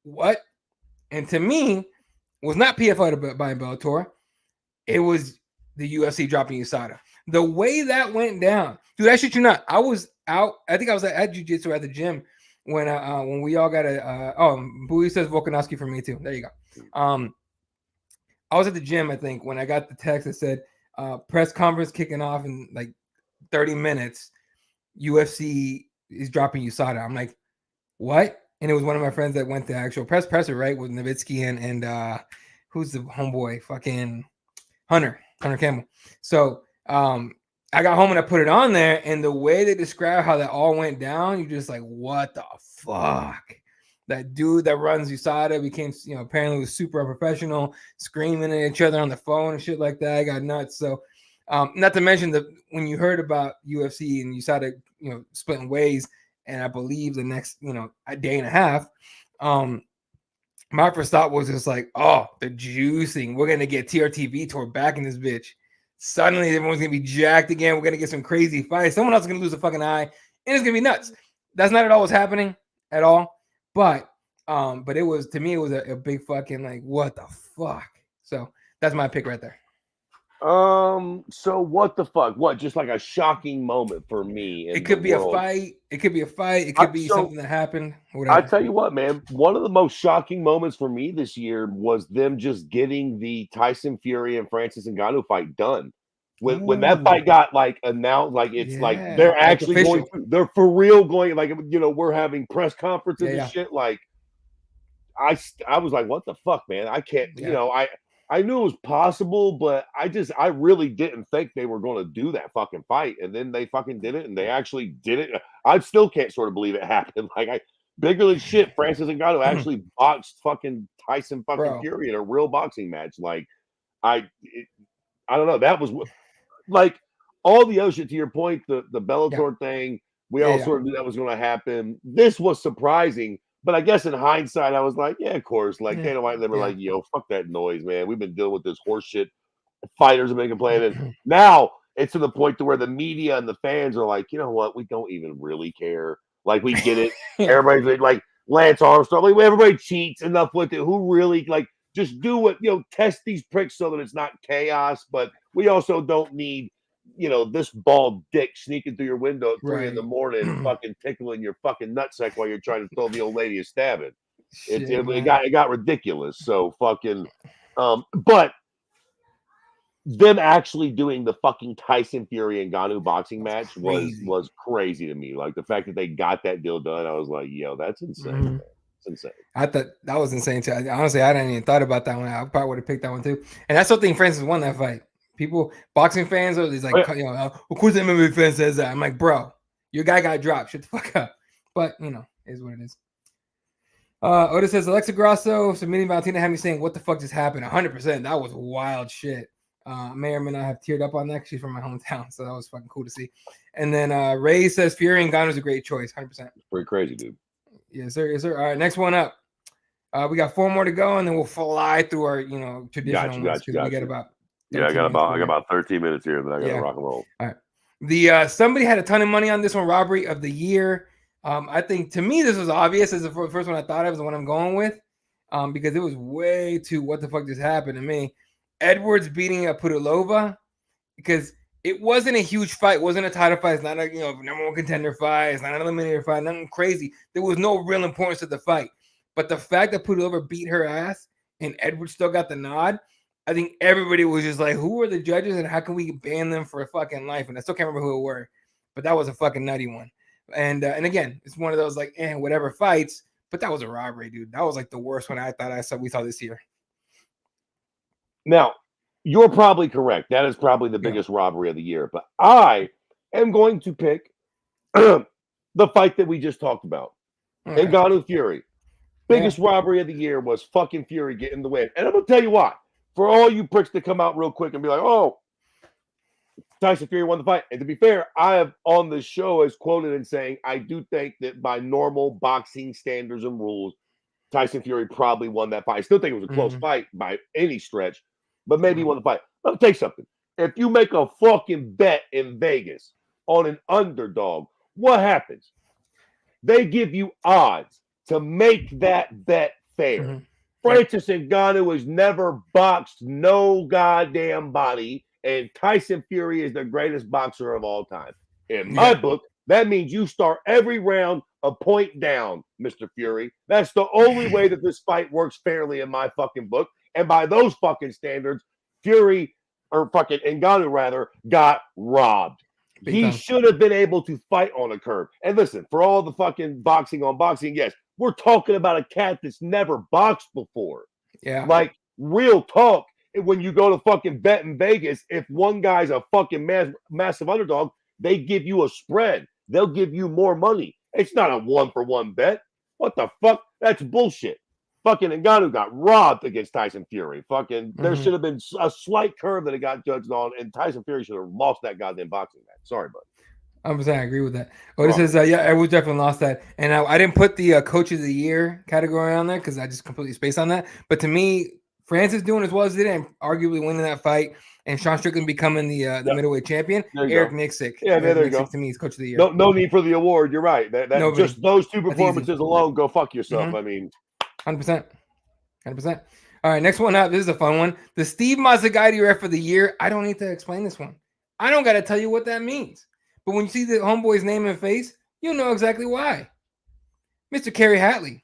what? And to me, was not PFI by Bellator. It was the UFC dropping USADA. The way that went down, dude. I shit you not. I was out. I think I was at jiu-jitsu at the gym when we all got Bowie says Volkanovski for me too. There you go. I was at the gym, I think, when I got the text that said press conference kicking off in like 30 minutes. UFC is dropping USADA. I'm like, what? And it was one of my friends that went to actual presser, right? With Nowitzki and who's the homeboy? Fucking Hunter Campbell. So I got home and I put it on there, and the way they describe how that all went down, you're just like, what the fuck? That dude that runs USADA became, apparently was super unprofessional, screaming at each other on the phone and shit like that. I got nuts. So, not to mention that when you heard about UFC and USADA, splitting ways, and I believe the next, a day and a half, my first thought was just like, oh, the juicing. We're gonna get TRTV tour back in this bitch. Suddenly, everyone's gonna be jacked again. We're gonna get some crazy fights. Someone else is gonna lose a fucking eye, and it's gonna be nuts. That's not at all what's happening at all. But it was, to me, it was a big fucking like, what the fuck? So that's my pick right there. So what the fuck? What? Just like a shocking moment for me. It could be a fight. It could be a fight. It could be something that happened. I tell you what, man. One of the most shocking moments for me this year was them just getting the Tyson Fury and Francis Ngannou fight done. When that fight got like announced, like it's like they're actually going. They're for real going. Like we're having press conferences and shit. Like I was like, what the fuck, man? I can't. I knew it was possible, but I really didn't think they were going to do that fucking fight. And then they fucking did it, and they actually did it. I still can't sort of believe it happened. Like bigger than shit, Francis Ngannou actually boxed fucking Tyson fucking Fury in a real boxing match. Like I don't know. That was like all the other shit. To your point, the Bellator thing, we all sort of knew that was going to happen. This was surprising. But I guess in hindsight, I was like, yeah, of course. Like Dana White, they were like, yo, fuck that noise, man. We've been dealing with this horse shit. Fighters have been complaining. Now it's to the point to where the media and the fans are like, you know what? We don't even really care. Like, we get it. Everybody's like Lance Armstrong. Like, everybody cheats enough with it. Who really, like, just do what, test these pricks so that it's not chaos. But we also don't need, this bald dick sneaking through your window at 3 in the morning, fucking tickling your fucking nutsack while you're trying to tell the old lady a stabbing. It got ridiculous. So fucking, but them actually doing the fucking Tyson Fury and Ngannou boxing match was crazy to me. Like the fact that they got that deal done, I was like, yo, that's insane. It's insane. I thought that was insane too. Honestly, I hadn't even thought about that one. I probably would have picked that one too. And that's something Francis won that fight. People, boxing fans, are like, of course the MMA fan says that. I'm like, bro, your guy got dropped. Shut the fuck up. But, is what it is. Otis says, Alexa Grasso submitting Valentina had me saying, what the fuck just happened? 100%. That was wild shit. May or may not have teared up on that because she's from my hometown. So that was fucking cool to see. And then Ray says, Fury and Ngannou is a great choice. 100%. It's pretty crazy, dude. Yes, sir. Yes, sir. All right, next one up. We got 4 more to go, and then we'll fly through our, traditional ones. We got about... I got about 13 minutes here, then I got to rock and roll. All right. Somebody had a ton of money on this one, robbery of the year. I think to me this was obvious. As the first one I thought of is the one I'm going with, because it was way too what the fuck just happened to me. Edwards beating Pudilova, because it wasn't a huge fight, it wasn't a title fight, it's not a number one contender fight, it's not an eliminator fight, nothing crazy. There was no real importance to the fight, but the fact that Pudilova beat her ass and Edwards still got the nod. I think everybody was just like, who are the judges and how can we ban them for a fucking life? And I still can't remember who it were, but that was a fucking nutty one. And again, it's one of those like, whatever fights, but that was a robbery, dude. That was like the worst one we saw this year. Now, you're probably correct. That is probably the biggest robbery of the year, but I am going to pick the fight that we just talked about. Okay. Ngannou Fury. Biggest robbery of the year was fucking Fury getting the win. And I'm going to tell you why. For all you pricks to come out real quick and be like, oh, Tyson Fury won the fight. And to be fair, I have on the show as quoted in saying, I do think that by normal boxing standards and rules, Tyson Fury probably won that fight. I still think it was a close fight by any stretch, but maybe he won the fight. Let me tell you something. If you make a fucking bet in Vegas on an underdog, what happens? They give you odds to make that bet fair. Francis Ngannou has never boxed no goddamn body, and Tyson Fury is the greatest boxer of all time. In my book, that means you start every round a point down, Mr. Fury. That's the only way that this fight works fairly in my fucking book. And by those fucking standards, Fury, or fucking Ngannou rather, got robbed. He should have been able to fight on a curve. And listen, for all the fucking boxing on boxing, yes, we're talking about a cat that's never boxed before. Yeah. Like, real talk, when you go to fucking bet in Vegas, if one guy's a fucking massive underdog, they give you a spread. They'll give you more money. It's not a 1-for-1 bet. What the fuck? That's bullshit. Fucking Ngannou got robbed against Tyson Fury. Fucking, there should have been a slight curve that it got judged on, and Tyson Fury should have lost that goddamn boxing match. Sorry, bud. I'm saying I agree with that. Oh, this is yeah, I would definitely lost that, and I didn't put the Coach of the Year category on there because I just completely spaced on that. But to me, Francis doing as well as he did, and arguably winning that fight, and Sean Strickland becoming the middleweight champion. Eric Nicksick, yeah, there you go. To me, is Coach of the Year. No need for the award. You're right. That just those two performances alone, go fuck yourself. I mean, 100%. All right, next one up. This is a fun one. The Steve Mazzagatti Ref of the Year. I don't need to explain this one. I don't got to tell you what that means. But when you see the homeboy's name and face, you'll know exactly why. Mr. Kerry Hatley.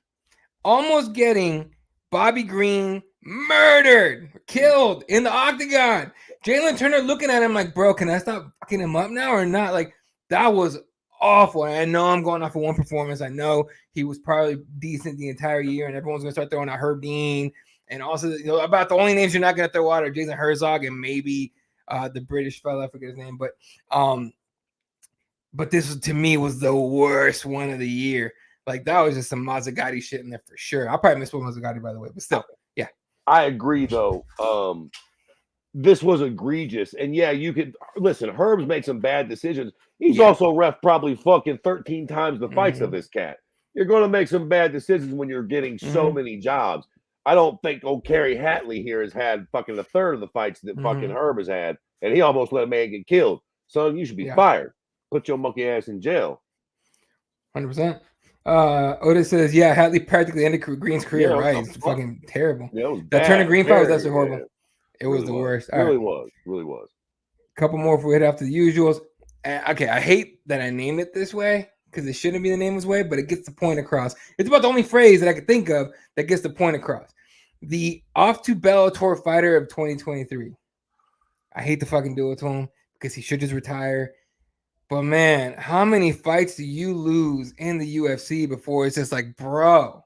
Almost getting Bobby Green murdered, killed in the octagon. Jalen Turner looking at him like, bro, can I stop fucking him up now or not? Like, that was awful. I know I'm going off of one performance. I know he was probably decent the entire year, and everyone's gonna start throwing out Herb Dean, and also about the only names you're not gonna throw out are Jason Herzog and maybe the British fella, I forget his name, but this to me was the worst one of the year. Like, that was just some Mazzagatti shit in there for sure. I probably missed one Mazzagatti, by the way, but still, yeah. I agree though. This was egregious, and yeah, you could listen. Herb's made some bad decisions. He's also ref probably fucking 13 times the fights of this cat. You're going to make some bad decisions when you're getting so many jobs. I don't think Kerry Hatley here has had fucking a third of the fights that fucking Herb has had, and he almost let a man get killed. Son, you should be fired. Put your monkey ass in jail. 100%. Otis says, yeah, Hatley practically ended Green's career. Right, it's fucking terrible. Yeah, that Turner Green fight was absolutely horrible. Yeah. It was the worst. Really was. A couple more if we head after the usuals. Okay, I hate that I named it this way because it shouldn't be the name this way, but it gets the point across. It's about the only phrase that I could think of that gets the point across. The off to Bellator fighter of 2023. I hate to fucking do it to him because he should just retire. But man, how many fights do you lose in the UFC before it's just like, bro,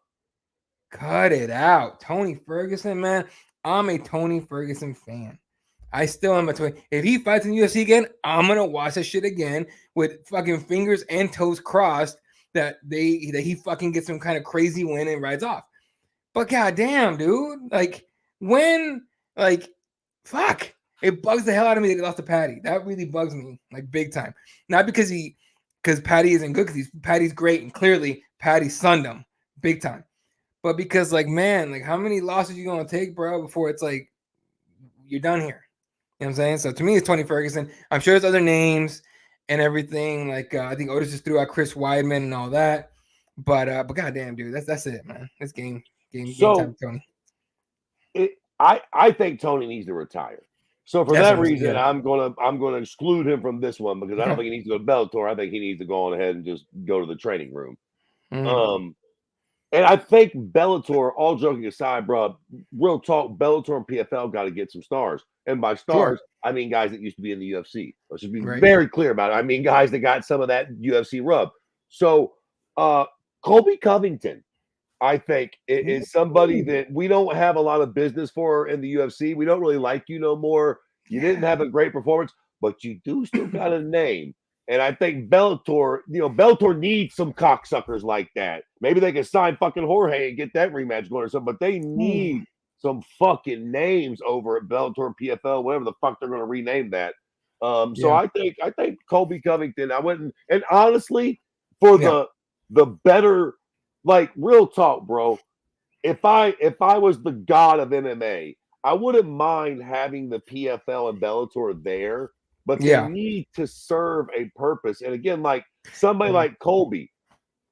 cut it out? Tony Ferguson, man. I'm a Tony Ferguson fan. I still am a Tony. If he fights in UFC again, I'm gonna watch that shit again with fucking fingers and toes crossed that he fucking gets some kind of crazy win and rides off. But goddamn, dude, like fuck. It bugs the hell out of me that he lost to Patty. That really bugs me, like big time. Not because Patty isn't good, because Patty's great and clearly Patty sunned him big time. But because, like, man, like, how many losses you gonna take, bro, before it's like you're done here? You know what I'm saying? So to me, it's Tony Ferguson. I'm sure there's other names and everything. Like I think Otis just threw out Chris Weidman and all that. But goddamn, dude, that's it, man. This game time, Tony. I think Tony needs to retire. So for that reason, I'm gonna exclude him from this one because I don't think he needs to go to Bellator. I think he needs to go on ahead and just go to the training room. And I think Bellator, all joking aside, bro, real talk, Bellator and PFL got to get some stars. And by stars, I mean guys that used to be in the UFC. Let's just be very clear about it. I mean guys that got some of that UFC rub. So Colby Covington, I think, is somebody that we don't have a lot of business for in the UFC. We don't really like you no more. You didn't have a great performance, but you do still got a name. And I think Bellator needs some cocksuckers like that. Maybe they can sign fucking Jorge and get that rematch going or something, but they need some fucking names over at Bellator, PFL, whatever the fuck they're going to rename that. So I think Colby Covington, I went and honestly, for the better, like, real talk, bro, if I was the god of MMA, I wouldn't mind having the PFL and Bellator there, but they Yeah. need to serve a purpose. And again, like somebody Mhm. like Colby,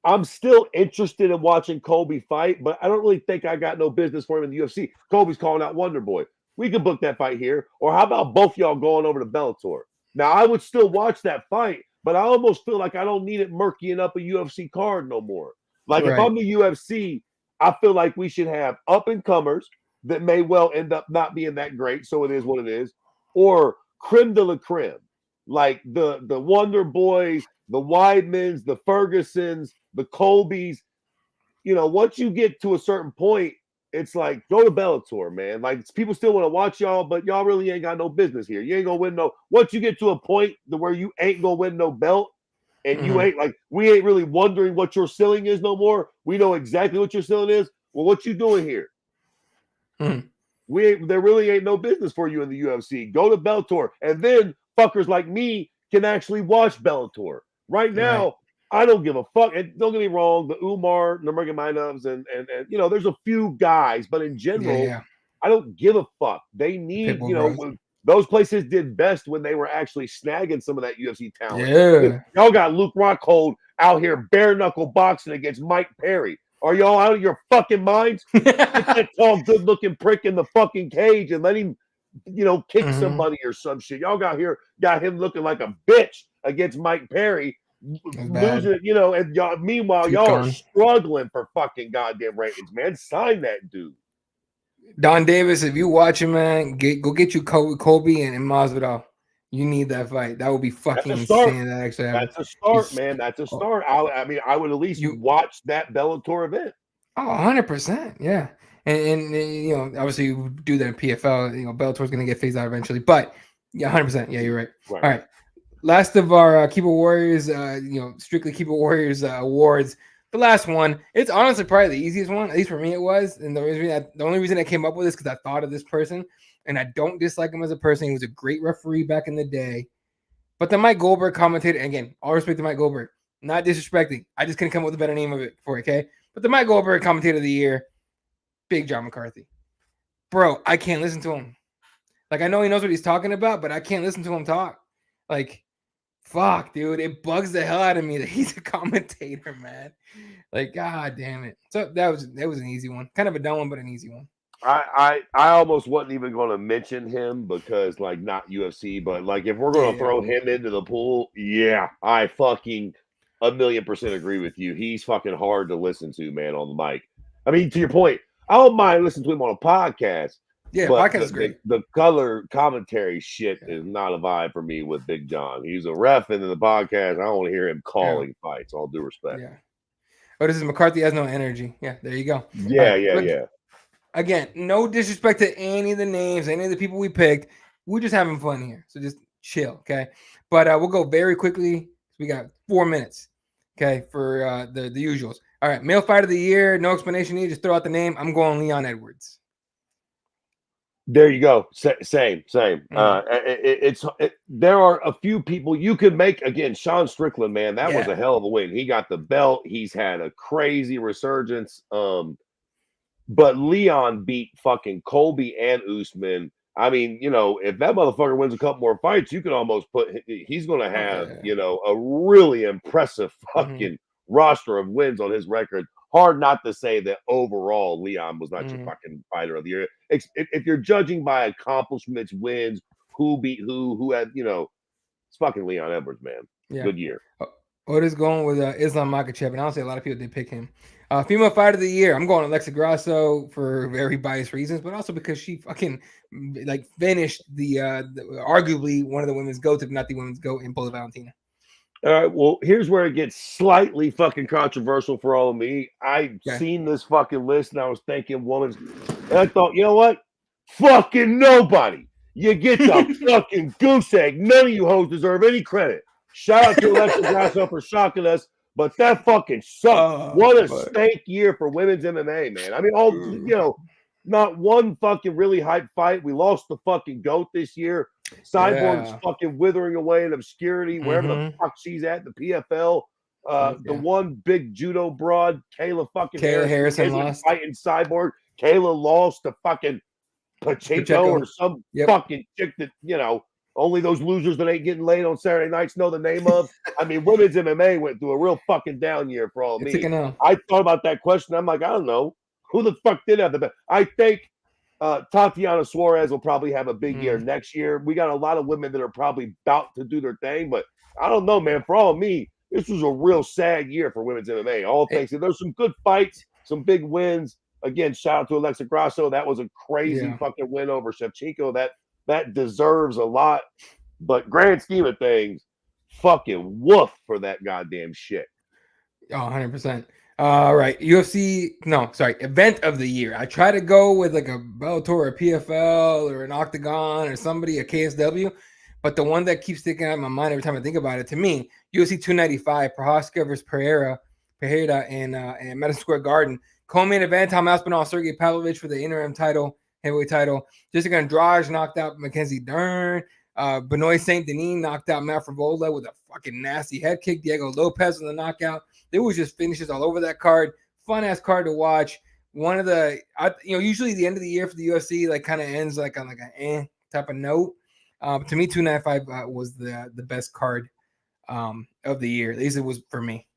I'm still interested in watching Colby fight, but I don't really think I got no business for him in the UFC. Colby's calling out Wonder Boy. We could book that fight here. Or how about both y'all going over to Bellator? Now, I would still watch that fight, but I almost feel like I don't need it murkying up a UFC card no more. Like if Right. I'm the UFC, I feel like we should have up and comers that may well end up not being that great. So it is what it is. Or creme de la creme, like the Wonder Boys, the Weidmans, the Fergusons, the Colbys. Once you get to a certain point, it's like go to Bellator, man. Like people still want to watch y'all, but y'all really ain't got no business here. You ain't gonna win no. Once you get to a point to where you ain't gonna win no belt, and you ain't like we ain't really wondering what your ceiling is no more. We know exactly what your ceiling is. Well, what you doing here? There really ain't no business for you in the UFC. Go to Bellator, and then fuckers like me can actually watch Bellator. Right now, I don't give a fuck. And don't get me wrong, the Umar Nurmagomedovs and there's a few guys, but in general, I don't give a fuck. They need, those places did best when they were actually snagging some of that UFC talent. Yeah. Y'all got Luke Rockhold out here bare knuckle boxing against Mike Perry. Are y'all out of your fucking minds? Get that tall, good looking prick in the fucking cage and let him, kick somebody or some shit. Y'all got him looking like a bitch against Mike Perry, losing, and y'all, meanwhile, y'all are struggling for fucking goddamn ratings, man. Sign that dude. Don Davis, if you watching, man, go get you Colby and Masvidal. You need that fight. That would be fucking insane. That actually happened. That's a start, man. That's a start. I mean, I would at least watch that Bellator event. Oh, 100%. Yeah. And obviously you do that in PFL. Bellator's going to get phased out eventually. But, yeah, 100%. Yeah, you're right. All right. Last of our Keyboard Warriors, strictly Keyboard Warriors awards. The last one, it's honestly probably the easiest one. At least for me it was. And the only reason I came up with this because I thought of this person. And I don't dislike him as a person. He was a great referee back in the day. But the Mike Goldberg commentator, again, all respect to Mike Goldberg. Not disrespecting. I just couldn't come up with a better name of it for it, okay? But the Mike Goldberg commentator of the year, Big John McCarthy. Bro, I can't listen to him. Like, I know he knows what he's talking about, but I can't listen to him talk. Like, fuck, dude. It bugs the hell out of me that he's a commentator, man. Like, god damn it. So that was an easy one. Kind of a dumb one, but an easy one. I almost wasn't even going to mention him because, like, not UFC, but, like, if we're going to throw him into the pool, yeah, I fucking 1,000,000% agree with you. He's fucking hard to listen to, man, on the mic. I mean, to your point, I don't mind listening to him on a podcast. Yeah, but podcast is great. The color commentary shit is not a vibe for me with Big John. He's a ref in the podcast. I don't want to hear him calling fights, all due respect. Yeah. Oh, this is McCarthy has no energy. Yeah, there you go. Yeah, yeah. Again, no disrespect to any of the names, any of the people we picked. We're just having fun here. So just chill, okay? But we'll go very quickly. We got 4 minutes, okay, for the usuals. All right, male fight of the year. No explanation needed. Just throw out the name. I'm going Leon Edwards. There you go. Same. There are a few people you could make. Again, Sean Strickland, man, that was a hell of a win. He got the belt. He's had a crazy resurgence. But Leon beat fucking Colby and Usman. I mean, if that motherfucker wins a couple more fights, you can almost he's going to have, a really impressive fucking roster of wins on his record. Hard not to say that overall Leon was not your fucking fighter of the year. If you're judging by accomplishments, wins, who beat who had, it's fucking Leon Edwards, man. Yeah. Good year. Otis going with Islam Makhachev, and I don't say a lot of people did pick him. Female fighter of the year, I'm going Alexa Grasso for very biased reasons, but also because she fucking finished the arguably one of the women's GOAT, if not the women's GOAT, in Paula Valentina. All right, well, here's where it gets slightly fucking controversial for all of me. I've seen this fucking list, and I was thinking women's, and I thought, you know what? Fucking nobody. You get the fucking goose egg. None of you hoes deserve any credit. Shout out to Alexa Grasso for shocking us, but that fucking sucked. What a stank year for women's MMA, man. I mean, not one fucking really hype fight. We lost the fucking GOAT this year. Cyborg's fucking withering away in obscurity, wherever the fuck she's at, the PFL. The one big judo broad, Kayla Harrison lost. Fighting Cyborg. Kayla lost to fucking Pacheco or some fucking chick that, you know, only those losers that ain't getting laid on Saturday nights know the name of. I mean, women's MMA went through a real fucking down year for all of me. I thought about that question. I'm like, I don't know. Who the fuck did have the best? I think Tatiana Suarez will probably have a big year next year. We got a lot of women that are probably about to do their thing, but I don't know, man. For all of me, this was a real sad year for women's MMA. All things. There's some good fights, some big wins. Again, shout out to Alexa Grasso. That was a crazy fucking win over Shevchenko. That deserves a lot. But grand scheme of things, fucking woof for that goddamn shit. Oh, 100%. All right. Event of the year. I try to go with like a Bellator or a PFL or an Octagon or somebody, a KSW. But the one that keeps sticking out in my mind every time I think about it, to me, UFC 295, Prohaska versus Pereira in Madison Square Garden. Co-main event, Tom Aspinall, Sergey Pavlovich for the interim title, heavyweight title. Jessica Andrade knocked out Mackenzie Dern. Benoit Saint Denis knocked out Matt Frivola with a fucking nasty head kick. Diego Lopez in the knockout. There was just finishes all over that card. Fun ass card to watch. One of the, usually the end of the year for the UFC like kind of ends like on like an type of note. To me, 295 was the best card of the year. At least it was for me.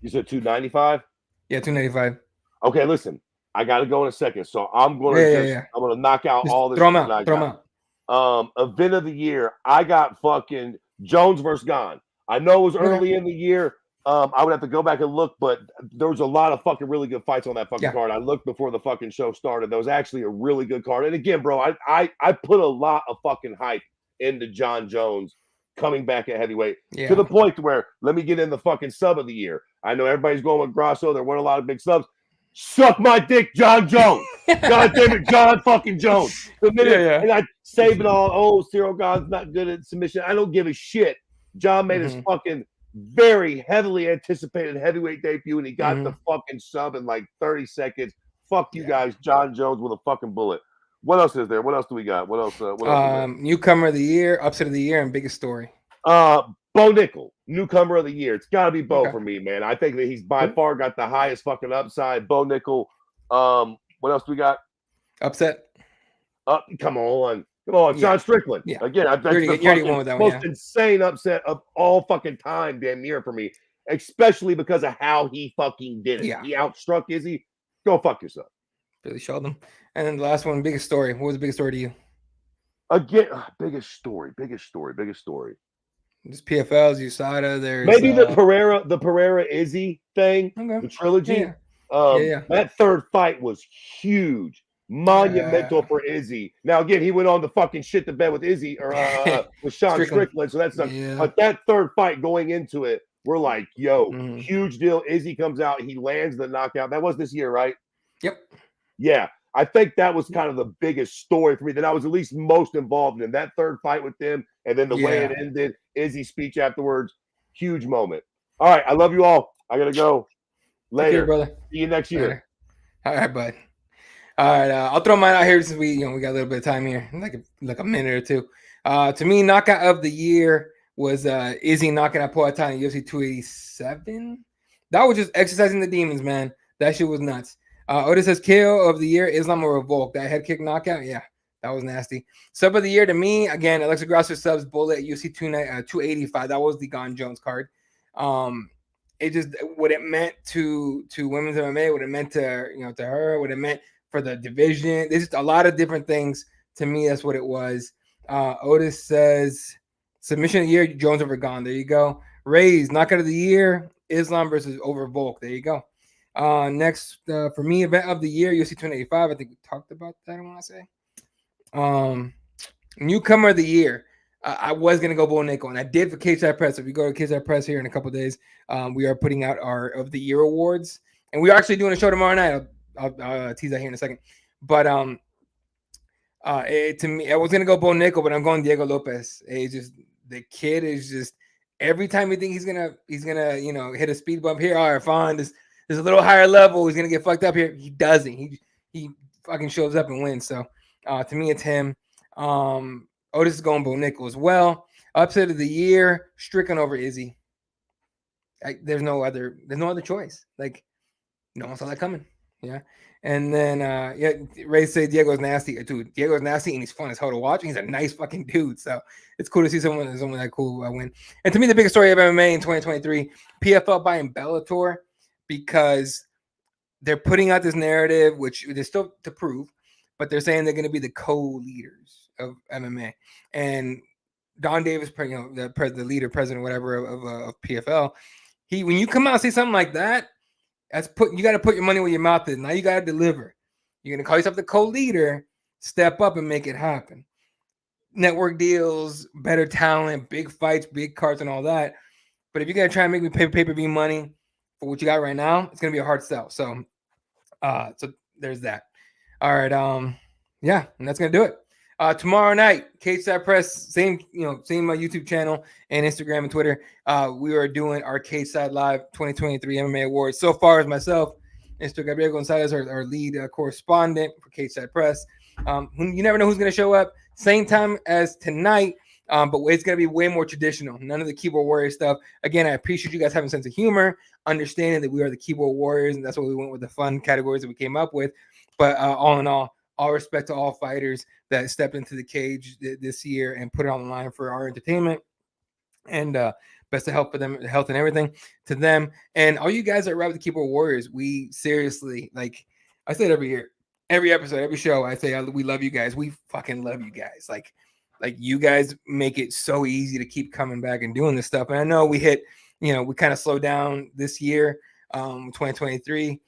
You said 295? Yeah, 295. Okay, listen, I got to go in a second, so I'm going to I'm going to knock out just all this. Throw them out. Event of the year, I got fucking Jones versus Gane. I know it was early in the year. I would have to go back and look, but there was a lot of fucking really good fights on that fucking card. I looked before the fucking show started. That was actually a really good card. And again, bro, I put a lot of fucking hype into John Jones coming back at heavyweight to the point where let me get in the fucking sub of the year. I know everybody's going with Grasso. There weren't a lot of big subs. Suck my dick, John Jones. God damn it, John fucking Jones. The minute, and I save it all. Oh, Cyril Gane's not good at submission. I don't give a shit. John made his fucking very heavily anticipated heavyweight debut, and he got the fucking sub in like 30 seconds. Fuck you guys, John Jones with a fucking bullet. What else is there? What else do we got? What else? Newcomer of the year, upset of the year, and biggest story. Bo Nickel, newcomer of the year. It's got to be Bo for me, man. I think that he's by far got the highest fucking upside. Bo Nickel. What else do we got? Upset. Come on, Sean Strickland. Yeah. Again, that's the most insane upset of all fucking time, damn near for me, especially because of how he fucking did it. Yeah. He outstruck Izzy. Go fuck yourself. Billy showed him. And then the last one, biggest story. What was the biggest story to you? Again, biggest story. Just PFLs, USADA. There's maybe the Pereira Izzy thing, the trilogy. That third fight was huge, monumental for Izzy. Now again, he went on to fucking shit the bed with Izzy or with Sean Strickland, so that's not. But that third fight going into it, we're like, yo, huge deal. Izzy comes out, he lands the knockout. That was this year, right? Yep. Yeah. I think that was kind of the biggest story for me that I was at least most involved in. That third fight with them, and then the way it ended, Izzy's speech afterwards, huge moment. All right, I love you all. I gotta go. Later, brother. See you next year. All right, bud. All right, I'll throw mine out here since we got a little bit of time here, like a minute or two. To me, knockout of the year was Izzy knocking out Poatan in UFC 287. That was just exercising the demons, man. That shit was nuts. Otis says KO of the year, Islam or Revolt. That head kick knockout, that was nasty. Sub of the year to me, again, Alexa Grasso subs bullet at UFC 285. That was the Gane Jones card. It just what it meant to women's MMA, what it meant to to her, what it meant for the division. There's just a lot of different things. To me, that's what it was. Otis says submission of the year, Jones over Gane. There you go. Rays knockout of the year, Islam versus over Volk. There you go. Next for me, event of the year, UFC 285. I think we talked about that. I want to say. Newcomer of the year. I was gonna go Bo Nickel, and I did for Cageside Press. If you go to Cageside Press here in a couple of days, we are putting out our of the year awards, and we are actually doing a show tomorrow night. I'll tease that here in a second. But to me, I was gonna go Bo Nickel, but I'm going Diego Lopez. It's just the kid is just every time you think he's gonna hit a speed bump here. All right, fine. There's a little higher level. He's gonna get fucked up here. He doesn't. He fucking shows up and wins. So to me, it's him. Otis is going Bo Nickel as well. Upset of the year, Strickland over Izzy. There's no other choice. Like, no one saw that coming. Yeah. And then Ray said Diego's nasty. Dude, Diego's nasty and he's fun as hell to watch. He's a nice fucking dude. So it's cool to see someone that cool win. And to me, the biggest story of MMA in 2023, PFL buying Bellator, because they're putting out this narrative, which they're still to prove, but they're saying they're going to be the co-leaders of MMA. And Don Davis, the leader, president, whatever of PFL, when you come out and say something like that, you got to put your money where your mouth is. Now you got to deliver. You're going to call yourself the co-leader, step up and make it happen. Network deals, better talent, big fights, big cards, and all that. But if you're going to try and make me pay pay-per-view money for what you got right now, it's going to be a hard sell. So there's that. All right. Yeah, and that's going to do it. Tomorrow night, Cageside Press, same YouTube channel and Instagram and Twitter. We are doing our Cageside Live 2023 MMA Awards. So far as myself, Mr. Gabriel Gonzalez, our lead correspondent for Cageside Press. You never know who's going to show up. Same time as tonight, but it's going to be way more traditional. None of the keyboard warrior stuff. Again, I appreciate you guys having a sense of humor, understanding that we are the keyboard warriors, and that's why we went with the fun categories that we came up with. But all in all respect to all fighters that stepped into the cage this year and put it on the line for our entertainment, and best of health for them, health and everything to them. And all you guys that ride with the keyboard warriors, we seriously, like I said every year, every episode, every show, I say we love you guys. We fucking love you guys. Like you guys make it so easy to keep coming back and doing this stuff. And I know we hit, we kind of slowed down this year, 2023.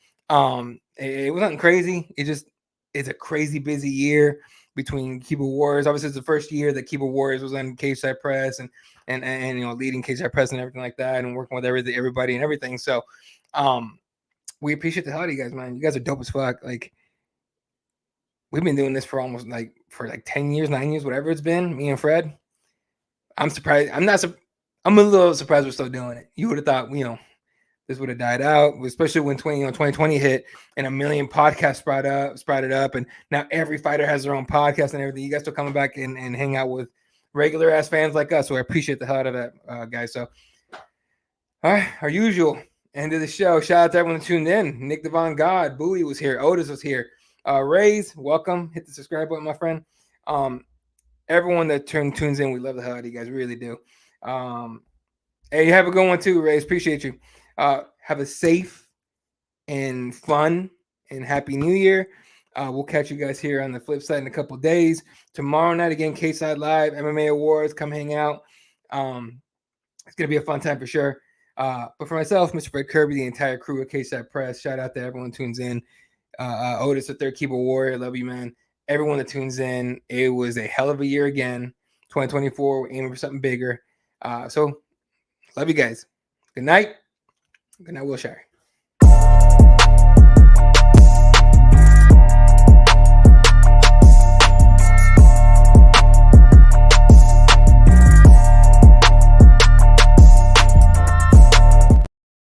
It was nothing crazy. It's a crazy busy year between Keyboard Warriors. Obviously, it's the first year that Keyboard Warriors was on Cageside Press and leading Cageside Press and everything like that, and working with everybody and everything. So, we appreciate the hell out of you guys, man. You guys are dope as fuck. Like, we've been doing this for almost 10 years, 9 years, whatever it's been. Me and Fred. I'm surprised. I'm a little surprised we're still doing it. You would have thought, this would have died out, especially when 2020 hit and a million podcasts sprouted up, and now every fighter has their own podcast and everything. You guys still coming back and hang out with regular ass fans like us, so I appreciate the hell out of that, guys. So, all right, our usual end of the show. Shout out to everyone that tuned in. Nick Devon God, Bowie was here, Otis was here, Rays, welcome. Hit the subscribe button, my friend. Everyone that tunes in, we love the hell out of you guys, we really do. Hey, you have a good one too, Rays. Appreciate you. Have a safe and fun and happy new year. We'll catch you guys here on the flip side in a couple of days. Tomorrow night, again, Cageside Live, MMA Awards. Come hang out. It's going to be a fun time for sure. But for myself, Mr. Fred Kirby, the entire crew of Cageside Press, shout out to everyone who tunes in. Otis, the third keyboard warrior. Love you, man. Everyone that tunes in. It was a hell of a year again. 2024, we're aiming for something bigger. So, love you guys. Good night. Good night, Wilshire.